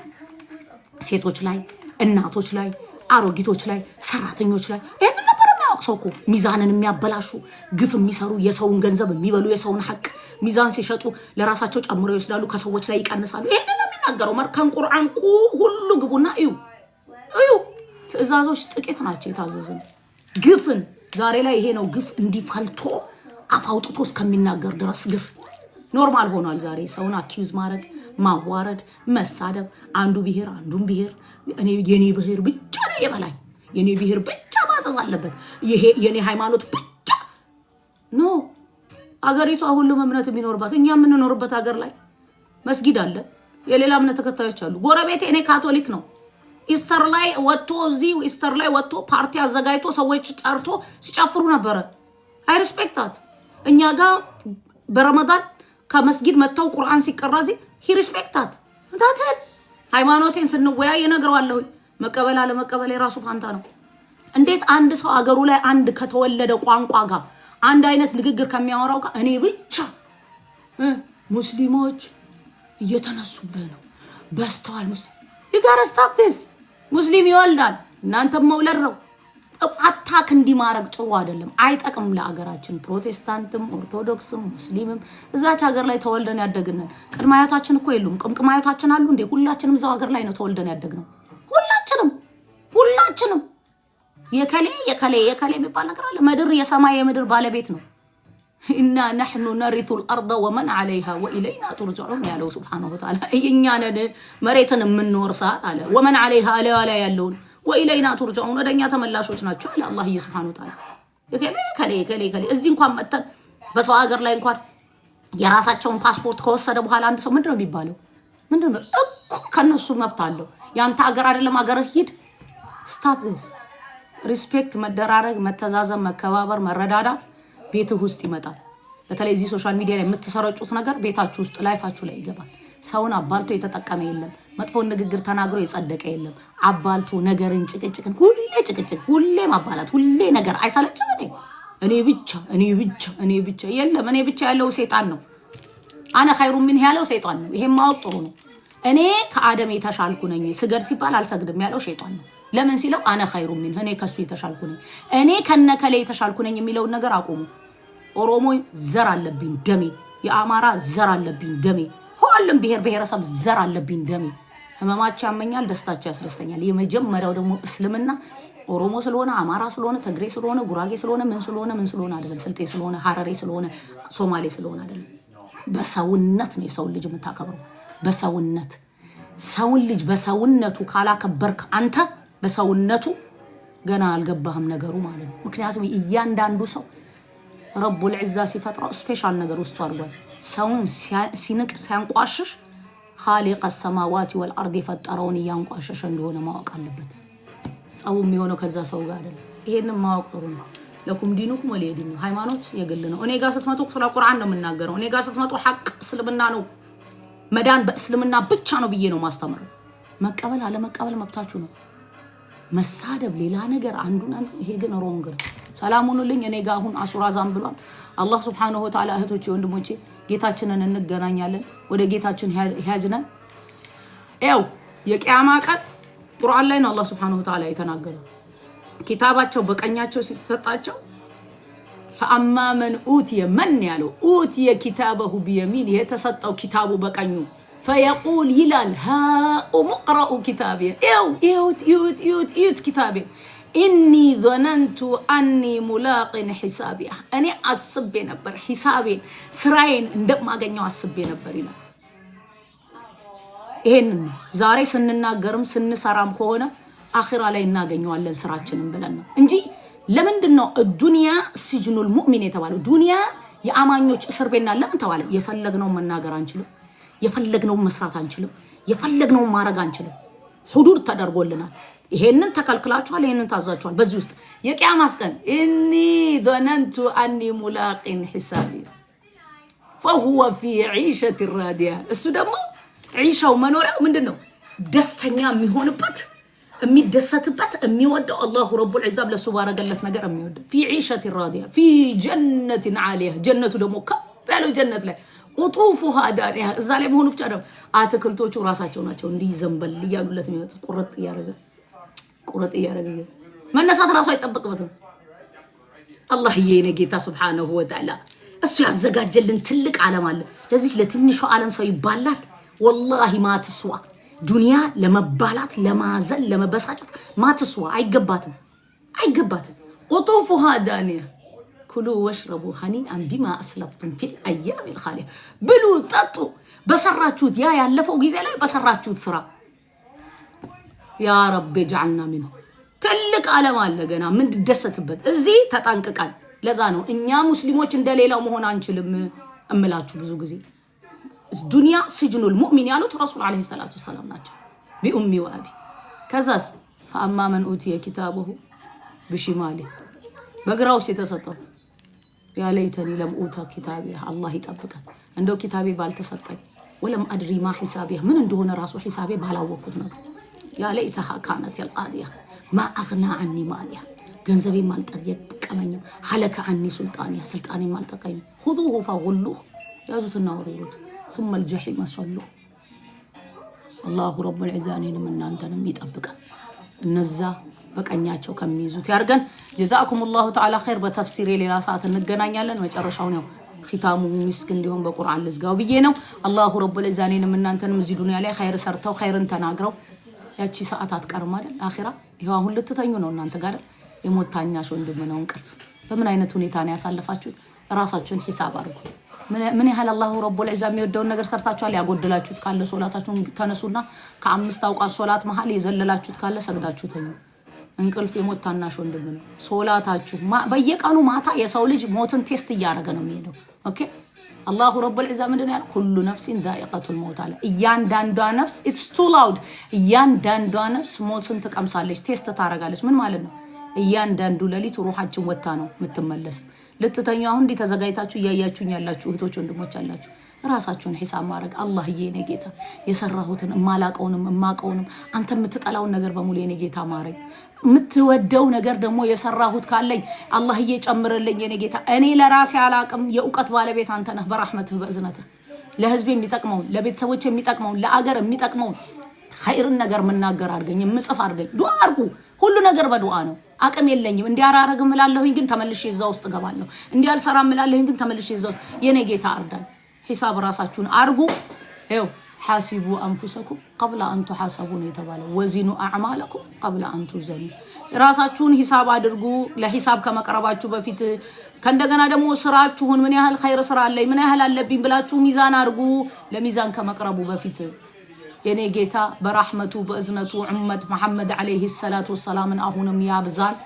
ሴቶች ላይ እናቶች ላይ አሮጊቶች ላይ ሰራተኞች ላይ እነ ነበር የሚያወቅሰውኩ ሚዛንን የሚያበላሹ ግፍ የሚሰሩ የሰውን ገንዘብ የሚበሉ የሰውን ሐቅ ሚዛን ሲሸጡ ለራሳቸው ጨምሮ ይወስዳሉ ከሰዎች ላይ ይቀንሳሉ ይሄን ነው የሚናገረው መርካን ቁርአን ሁሉ ግቡና እዩ ትእዛዞች ጥቂት ናቸው የታዘዘን ግፍን ዛሬ ላይ ይሄ ነው ግፍ እንዲፈልቶ አፋውጥቶ እስከሚናገር ድረስ ግፍ ኖርማል ሆኗል ዛሬ ሰውን አኪዩዝ ማድረግ ማዋረድ መሳደብ አንዱ ብሔር አንዱን ብሔር እኔ የኔ ብሔር ብቻ ነው የበላይ የኔ ብሔር ብቻ ማዘዝ አለበት ይሄ የኔ ሃይማኖት ብቻ ኖ አገሪቷ ሁሉም እምነት የሚኖርባት እኛ የምንኖርበት ሀገር ላይ መስጊድ አለ የሌላ እምነት ተከታዮች አሉ ጎረቤቴ እኔ ካቶሊክ ነው ኢስተር ላይ ወጥቶ ፓርቲ አዘጋጅቶ ሰዎች ጠርቶ ሲጨፍሩ ነበር አይ ሪስፔክታት እኛ ጋር በረመዳን ከመስጊድ መተው ቁርአን ሲቀራዚ ሂ ሪስፔክታት ታተል ሃይማኖቴን ስንወያይ እነግረዋለሁ መቀበል አለ መቀበል የራሱ ፋንታ ነው እንዴት አንድ ሰው አገሩ ላይ አንድ ከተወለደ ቋንቋ ጋር አንድ አይነት ንግግር ከሚያወራው ጋር እኔ ብቻ ሙስሊሞች እየተነሱብህ ነው በስተዋል you gotta stop this ሙስሊም ይወልዳል እናንተም መውለድ ነው አታክ እንዲማረግ ጥሩ አይደለም አይጠቅም ለአገራችን ፕሮቴስታንትም ኦርቶዶክስም ሙስሊምም እዛች ሀገር ላይ ተወልደን ያደግነን ቅድማያታችን እኮ የሉም ቅምቅማያታችን አሉ እንዴ ሁላችንም እዛው ሀገር ላይ ነው ተወልደን ያደግነው ሁላችንም የከሌ የሚባል ነገር አለ ምድር የሰማይ የምድር ባለቤት ነው ኢና نحن نرث الارض ومن عليها والينا ترجعون ያለው ሱብሃነሁ ወተዓላ እኛን መሬትን የምንወርሳት አለ ومن عليها አለ ያለውን وإلينا ترجعون ودنيا تملاشوች ናቸው አለ አላህ Subhanahu Wa Ta'ala ከሌ እዚህ እንኳን መጣን በሰው ሀገር ላይ እንኳን የራሳቸውን ፓስፖርት ከወሰደ በኋላ አንድ ሰው ምንድነው የሚባለው ምንድነው እኮ ከነሱ መብት አለው ያንተ ሀገር አይደለም ሀገር ሂድ stop this respect መደራረግ መተዛዘን መከባበር መረዳዳት ቤትህ ውስጥ ይመጣል በተለይ እዚህ ሶሻል ሚዲያ ላይ የምትሰራጩት ነገር ቤታችሁ ውስጥ ላይፋችሁ ላይ ይገባል ሰውን አባልቶ የተጠቀመ የለም መጥፎ ንግግር ተናግሮ የጸደቀ የለም አባልቶ ነገርን ጭቅጭቅን ሁሌ ማባላት ሁሌ ነገር አይሰለችም እኔ ብቻ የለም እኔ ብቻ ያለው ሰይጣን ነው አና ኸይሩ ምን ያለው ሰይጣን ነው ይሄን ማወቅ ጥሩ ነው እኔ ከአደም የተሻልኩ ነኝ ስገድ ሲባል አልሰግድም ያለው ሰይጣን ነው ለምን ሲለው አና ኸይሩ ምን እኔ ከሱ የተሻልኩ ነኝ እኔ ከነከለ የተሻልኩ ነኝ የሚለው ነገር አቆሙ ኦሮሞ ዘር አለብኝ ደሜ የአማራ ዘር አለብኝ ደሜ ሁሉም ብሔረሰብ ዘር አለብኝ ደሜ ህመማቸው ያመኛል ደስታቸው ያስደስተኛል የመጀመሪያው ደግሞ እስልምና ኦሮሞ ስለሆነ አማራ ስለሆነ ትግሬ ስለሆነ ጉራጌ ስለሆነ ምን ስለሆነ አይደለም ስልጤ ስለሆነ ሐረሬ ስለሆነ ሶማሌ ስለሆነ አይደለም በሰውነት ነው የሰው ልጅ የምታከብረው በሰውነት ሰውን ልጅ በሰውነቱ ካላከበርክ አንተ በሰውነቱ ገና አልገባህም ነገሩ ማለት ነው ምክንያቱም እያንዳንዱ ሰው ረቡል ዒዛ ሲፈጥረው ስፔሻል ነገር ውስጥ አድርጓል ሰውን ሲንቅ ሲያንቋሽሽ خالق السماوات والارض ፈጠረውን ያንቋሽሽ እንደሆነ ማወቅ አለበት ጻው የሚሆነው ከዛ ሰው ጋር አይደለም ይሄንን ማወቅ ጥሩ ነው ለኩም ዲኑኩም ወለዲኑ ሃይማኖት የግል ነው እኔ ጋር ስትመጡ ስለ ቁርአን ነው የምናገረው እኔ ጋር ስትመጡ ሐቅ እስልምና ነው መዳን በእስልምና ብቻ ነው ብዬ ነው ማስተምረው መቀበል አለ መቀበል መብታችሁ ነው መሳደብ ሌላ ነገር አንዱን ይሄ ግን ሮንግ ነው ሰላሙንልኝ እኔ ጋር አሁን አሱራ ዛም ብሏል አላህ Subhanahu Wa Ta'ala እህቶቼ ወንድሞቼ ጌታችንን እንገናኛለን ወደ ጌታችን ያጅነን ያው የቂያማ ቀን ቁርአን ላይ ነው አላህ Subhanahu Wa Ta'ala የተናገረው ኪታባቸው በቀኛቸው ሲሰጣቸው فأما من أوتي من ያለው أوتي كتابه بيمينه የተሰጠው ኪታቡ በቀኙ فيقول ይላል ها اقرأوا كتابي يوت كتابي إني ظننت أني ملاق حسابي أنا أصبي نبر حسابين سراين ندم ما جنيو أصبي نبرينا إن زاري سننا جرم سن سرام خونا آخر علينا جنيو على سراتشن بلنا إنجي لمن دنا الدنيا سجن المؤمن يتوالو الدنيا يا أمانيوش سربنا لمن توالو يفلقنا من ناجر عنشلو يفلقنا مسرات عنشلو يفلقنا مارج عنشلو حدود تدار قولنا ይሄንን ተከልክላችኋል ይሄንን ታዛችኋል በዚህ ውስጥ የቂያማስ ቀን ኢኒ ظننت اني ملاق حسابي فهو في عيشه راضيه እሱ ደግሞ ዒሻው መኖሪያው ምንድነው ደስተኛ የሚሆንበት የሚደሰትበት የሚወደው አላሁ ረቡል ዒዛብ ለሱ ባረገለት ነገር የሚወደው في عيشه راضيه في جنه عاليه ጀነቱ ደግሞ ከፍ ያለው ጀነት ላይ ቁጡፉሃ ዳንያ እዛ ላይ መሆኑ ብቻ ነው አትክልቶቹ ራሳቸው ናቸው እንዲህ ዘንበል ይያሉለት የሚወጥ ቁርጥ ያረገ ቁርጥ ያረገ መነሳት ራሱ አይጠበቅበትም አላህ የኔ ጌታ ሱብሃነሁ ወተዓላ እሱ ያዘጋጀልን ትልቅ ዓለም አለ ለዚህ ለትንሹ ዓለም ሰው ይባላል ወላሂ ማትስዋ ዱንያ ለመባላት ለማዘን ለመበሳጨት ማትስዋ አይገባትም ቁጡፉሃ ዳንያ ኩሉ ወሽረቡ ሀኒአን ቢማ አስለፍቱም ፊል አያሚል ኻሊያ ብሉ ጠጡ በሰራችሁት ያ ያለፈው ጊዜ ላይ በሰራችሁት ስራ ያ ረብ ጀዐልና ሚንሁ ትልቅ ዓለም አለ ገና ምን ደሰትበት እዚህ ተጣንቀቃል ለዛ ነው እኛ ሙስሊሞች እንደሌላው መሆን አንችልም እምላችሁ ብዙ ጊዜ ዱንያ ስጅኑል ሙእሚን ያሉት ረሱል አለይሂ ሰላቱ ወሰላም ናቸው ቢኡሚ ወአቢ ከዛስ ፈአማ መን ኡቲየ ኪታበሁ ብሽማሊ በግራው ሲተሰጠው ያ ለይተኒ ለም ኡታ ኪታቢ አላህ ይጠብቀን እንደው ኪታቤ ባልተሰጠኝ ወለም አድሪ ማ ሒሳቢ ምን እንደሆነ ራሱ ሒሳቤ ባላወቁት ነው ያ ለይተሃ ካነት القاضيه ما اغنى عني ماليا ገንዘቤ ማልጠቀመኝ ሐለከ عني سلطانيا ስልጣኔ ማልጠቀኝ خذوه فغلوه ያዙትና ወሩት ثم الجحيم صلوا الله رب العزانين من እናንተንም ይጠብቀን እነዛ በቀኛቸው ከሚይዙት ያርገን جزاكم الله تعالى خير بتفسير ሌላ ሰዓት እንገናኛለን መጨረሻው ነው ختامه مسك እንዲሆን በቁርአን ልዝጋው ብዬ ነው الله رب العزانين من እናንተንም እዚህ ዱንያ ላይ ኸይር ሰርተው ኸይርን ተናግረው ያቺ ሰዓት አትቀርም አይደል አኺራ ይሄው አሁን ልትተኙ ነው እናንተ ጋር የሞታኛሽ ወንድም ነው እንቅልፍ በምን አይነት ሁኔታ ነው ያሳለፋችሁት ራሳችሁን ሂሳብ አድርጉ ምን ያህል አላሁ ረቡል ዒዛ የሚወደውን ነገር ሰርታችኋል ያጎደላችሁት ካለ ሶላታችሁን ተነሱና ከአምስት አውቃት ሶላት መሃል የዘለላችሁት ካለ ሰግዳችሁ ተኙ እንቅልፍ የሞታናሽ ወንድም ነው ሶላታችሁ በየቀኑ ማታ የሰው ልጅ ሞትን ቴስት እያደረገ ነው የሚሄደው ኦኬ አላሁ ረቡል ዒዛ ምንድነው ያለው ኩሉ ነፍሲን ዛኢቀቱል መውት አለ እያንዳንዷ ነፍስ ኢትስ ቱ ላውድ እያንዳንዷ ነፍስ ሞትን ትቀምሳለች ቴስት ታረጋለች ምን ማለት ነው እያንዳንዱ ሌሊት ሩሃችን ወጣ ነው የምትመለሰው ልትተኙ አሁን እንዲ ተዘጋይታችሁ ያያችሁኝ ያላችሁ እህቶች ወንድሞች አላችሁ ራሳችሁን ሒሳብ ማድረግ አላህዬ የኔ ጌታ የሰራሁትን ማላቀውንም ማቀውንም አንተ የምትጠላውን ነገር በሙሉ የኔ ጌታ ማረኝ የምትወደው ነገር ደግሞ የሰራሁት ካለኝ አላህዬ ጨምርልኝ የኔ ጌታ እኔ ለራሴ አላቅም የእውቀት ባለቤት አንተ ነህ በረህመትህ በእዝነትህ ለህዝብ የሚጠቅመው ለቤተሰቦች የሚጠቅመው ለአገር የሚጠቅመው ኸይርን ነገር መናገር አድርገኝ ምጽፍ አድርገኝ ዱአ አድርጉ ሁሉ ነገር በዱአ ነው አቅም የለኝም እንዲያራረግም እላለሁኝ ግን ተመልሼ እዛው ውስጥ ገባለሁ እንዲያልሰራም እላለሁኝ ግን ተመልሼ እዛው ውስጥ የኔ ጌታ አርዳኝ ሒሳብ ራሳችሁን አርጉ ይው حاسبوا انفسكم قبل ان تحاسبوا يتبالوا وزنوا اعمالكم قبل ان تزنوا ራሳችሁን ሒሳብ አድርጉ ለሒሳብ ከመቅረባችሁ በፊት ከእንደገና ደግሞ ስራችሁን ምን ያህል ኸይር ስራ አለኝ ምን ያህል አለብኝ ብላችሁ ሚዛን አድርጉ ለሚዛን ከመቅረቡ በፊት የኔ ጌታ በረህመቱ በእዝነቱ ኡመት መሐመድ አለይሂ ሰላቱ ወሰላም አሁንም ያብዛል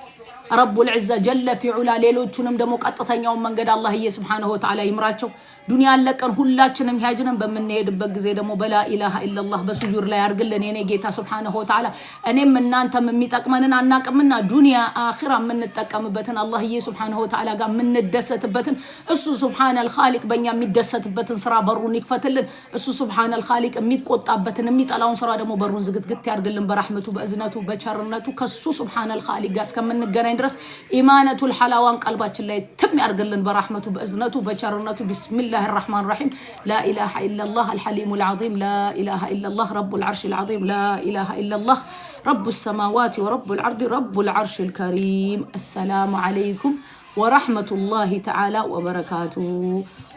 ረቡል ዒዛ ጀለ ፊዑላ ሌሎቹንም ደግሞ ቀጥተኛው መንገድ አላህዬ ሱብሃነሁ ወተዓላ ይምራቸው ዱንያ ለቀን ሁላችንም ያጅነን በመንሄድበት ጊዜ ደግሞ በላ ኢላሃ ኢላላህ በሱጁድ ላይ አርግልን የኔ ጌታ ሱብሃነሁ ወተዓላ እኔም እናንተም የሚጠቅመንን አናቅምና ዱንያ አኺራ የምንጠቀምበትን አላህዬ ሱብሃነሁ ወተዓላ ጋር የምንደሰትበትን እሱ ሱብሃነል ኻሊቅ በእኛ የሚደሰትበትን ስራ በሩን ይክፈትልን እሱ ሱብሃነል ኻሊቅ የሚቆጣበትን የሚጠላውን ስራ ደግሞ በሩን ዝግትግት ያርግልን በረህመቱ በእዝነቱ በቸርነቱ ከሱ ሱብሃነል ኻሊቅ ጋር እስከምንገናኝ ድረስ ኢማነቱል ሐላዋን ቀልባችን ላይ ትም ያርግልን በረህመቱ በእዝነቱ በቸርነቱ ቢስሚላህ الله الرحمن الرحيم لا إله إلا الله الحليم العظيم لا إله إلا الله رب العرش العظيم لا إله إلا الله رب السماوات ورب العرض رب العرش الكريم السلام عليكم ورحمة الله تعالى وبركاته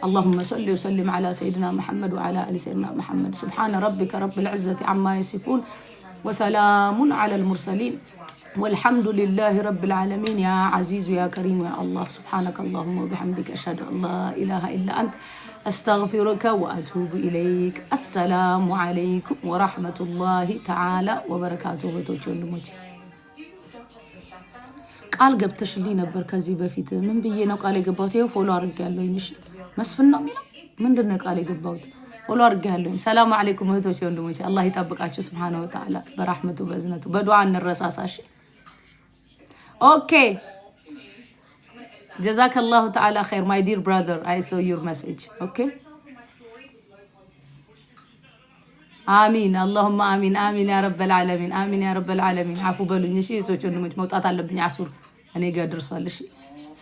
اللهم صل وسلم على سيدنا محمد وعلى آل سيدنا محمد سبحان ربك رب العزة عما يصفون وسلام على المرسلين والحمد لله رب العالمين يا عزيز يا كريم يا الله سبحانك اللهم وبحمدك أشهد أن لا إله إلا أنت أستغفرك وأتوب إليك السلام عليكم ورحمة الله تعالى وبركاته وتوجه ቃል ገብተሽልኝ ነበር ከዚህ በፊት ምን ብዬ ነው ቃል የገባሁት? ይሄው ፎሎ አድርጌያለሁኝ። እሺ መስፍን ነው የሚለው ምንድነው ቃል የገባሁት? ፎሎ አድርጌያለሁኝ። ሰላም አለይኩም እህቶቼ ወንድሞቼ፣ አላህ ይጠብቃችሁ ሱብሃነሁ ወተዓላ በረህመቱ በእዝነቱ። በዱዓ እንረሳሳሽ። ኦኬ ጀዛከላሁ ተዓላ ኸይር ማይ ዲር ብራዘር አይ ሶ ዩር ሜሴጅ ኦኬ አሚን اللهم አሚን አሚን ያ ረበል ዓለሚን አሚን ያ ረበል ዓለሚን። አፉ በሉኝ እሺ እህቶቼ ወንድሞቼ፣ መውጣት አለብኝ አሱር እኔ ጋር ደርሷል። እሺ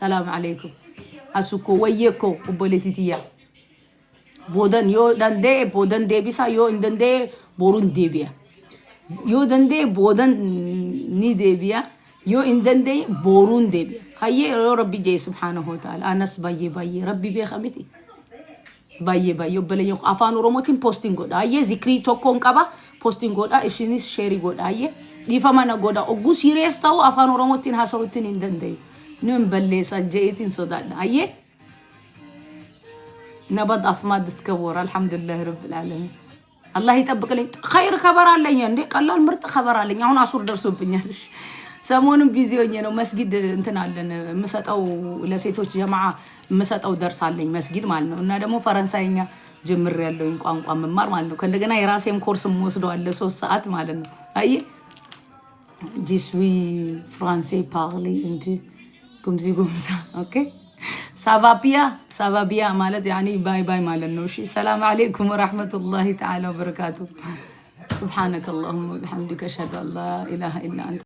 ሰላም አለይኩም አሱኮ ወየኮ ኦቦሌቲቲያ ቦደን ዮ ዳንዴ ቦደን ዴቢሳ ዮ እንደንዴ ቦሩን ዴቢያ ዮ ደንዴ ቦደን ኒ ዴቢያ ዮ እንደንዴ ቦሩን ዴቢያ ሃየ ረቢ ጄ ሱብሃነሁ ወተዓላ አነስ ባዬ ባዬ ረቢ ቤኸሚቲ ባዬ ባዬ በለኝ አፋን ኦሮሞቲን ፖስቲንግ ጎዳ አየ ዚክሪ ቶኮን ቀባ ፖስቲንግ ጎዳ እሺኒስ ሼሪ ጎዳ አየ ዲፈማና ጎዳ ኦጉ ሲሪየስ ታው አፋን ኦሮሞቲን ሀሰውቲን እንደንዴ ንም በሌሳ ጄቲን ሶዳና አየ ነባድ አፍማድ እስከቦር አልহামዱሊላህ ረብል ዓለሚን አላህ ይጠብቅልኝ። ኸይር خبر አለኝ እንዴ ቀላል ምርጥ خبر አለኝ። አሁን አሱር ደርሶብኛል። ሰሞኑን ቢዚ ሆኜ ነው መስጊድ እንትን አለን መስጠው ለሴቶች ጀማዓ መስጠው ደርሳለኝ መስጊድ ማለት ነው። እና ደግሞ ፈረንሳይኛ ጀምር ያለው ቋንቋ መማር ማለት ነው። ከእንደገና የራሴም ኮርስ ወስደው አለ 3 ሰዓት ማለት ነው። አይ je suis français parler un peu comme ça OK ça va bien ማለት يعني باي باي ማለት ነው። እሺ ሰላም አለይኩም ወራህመቱላሂ ተዓላ ወበረካቱ። سبحانك اللهم وبحمدك اشهد ان لا اله الا انت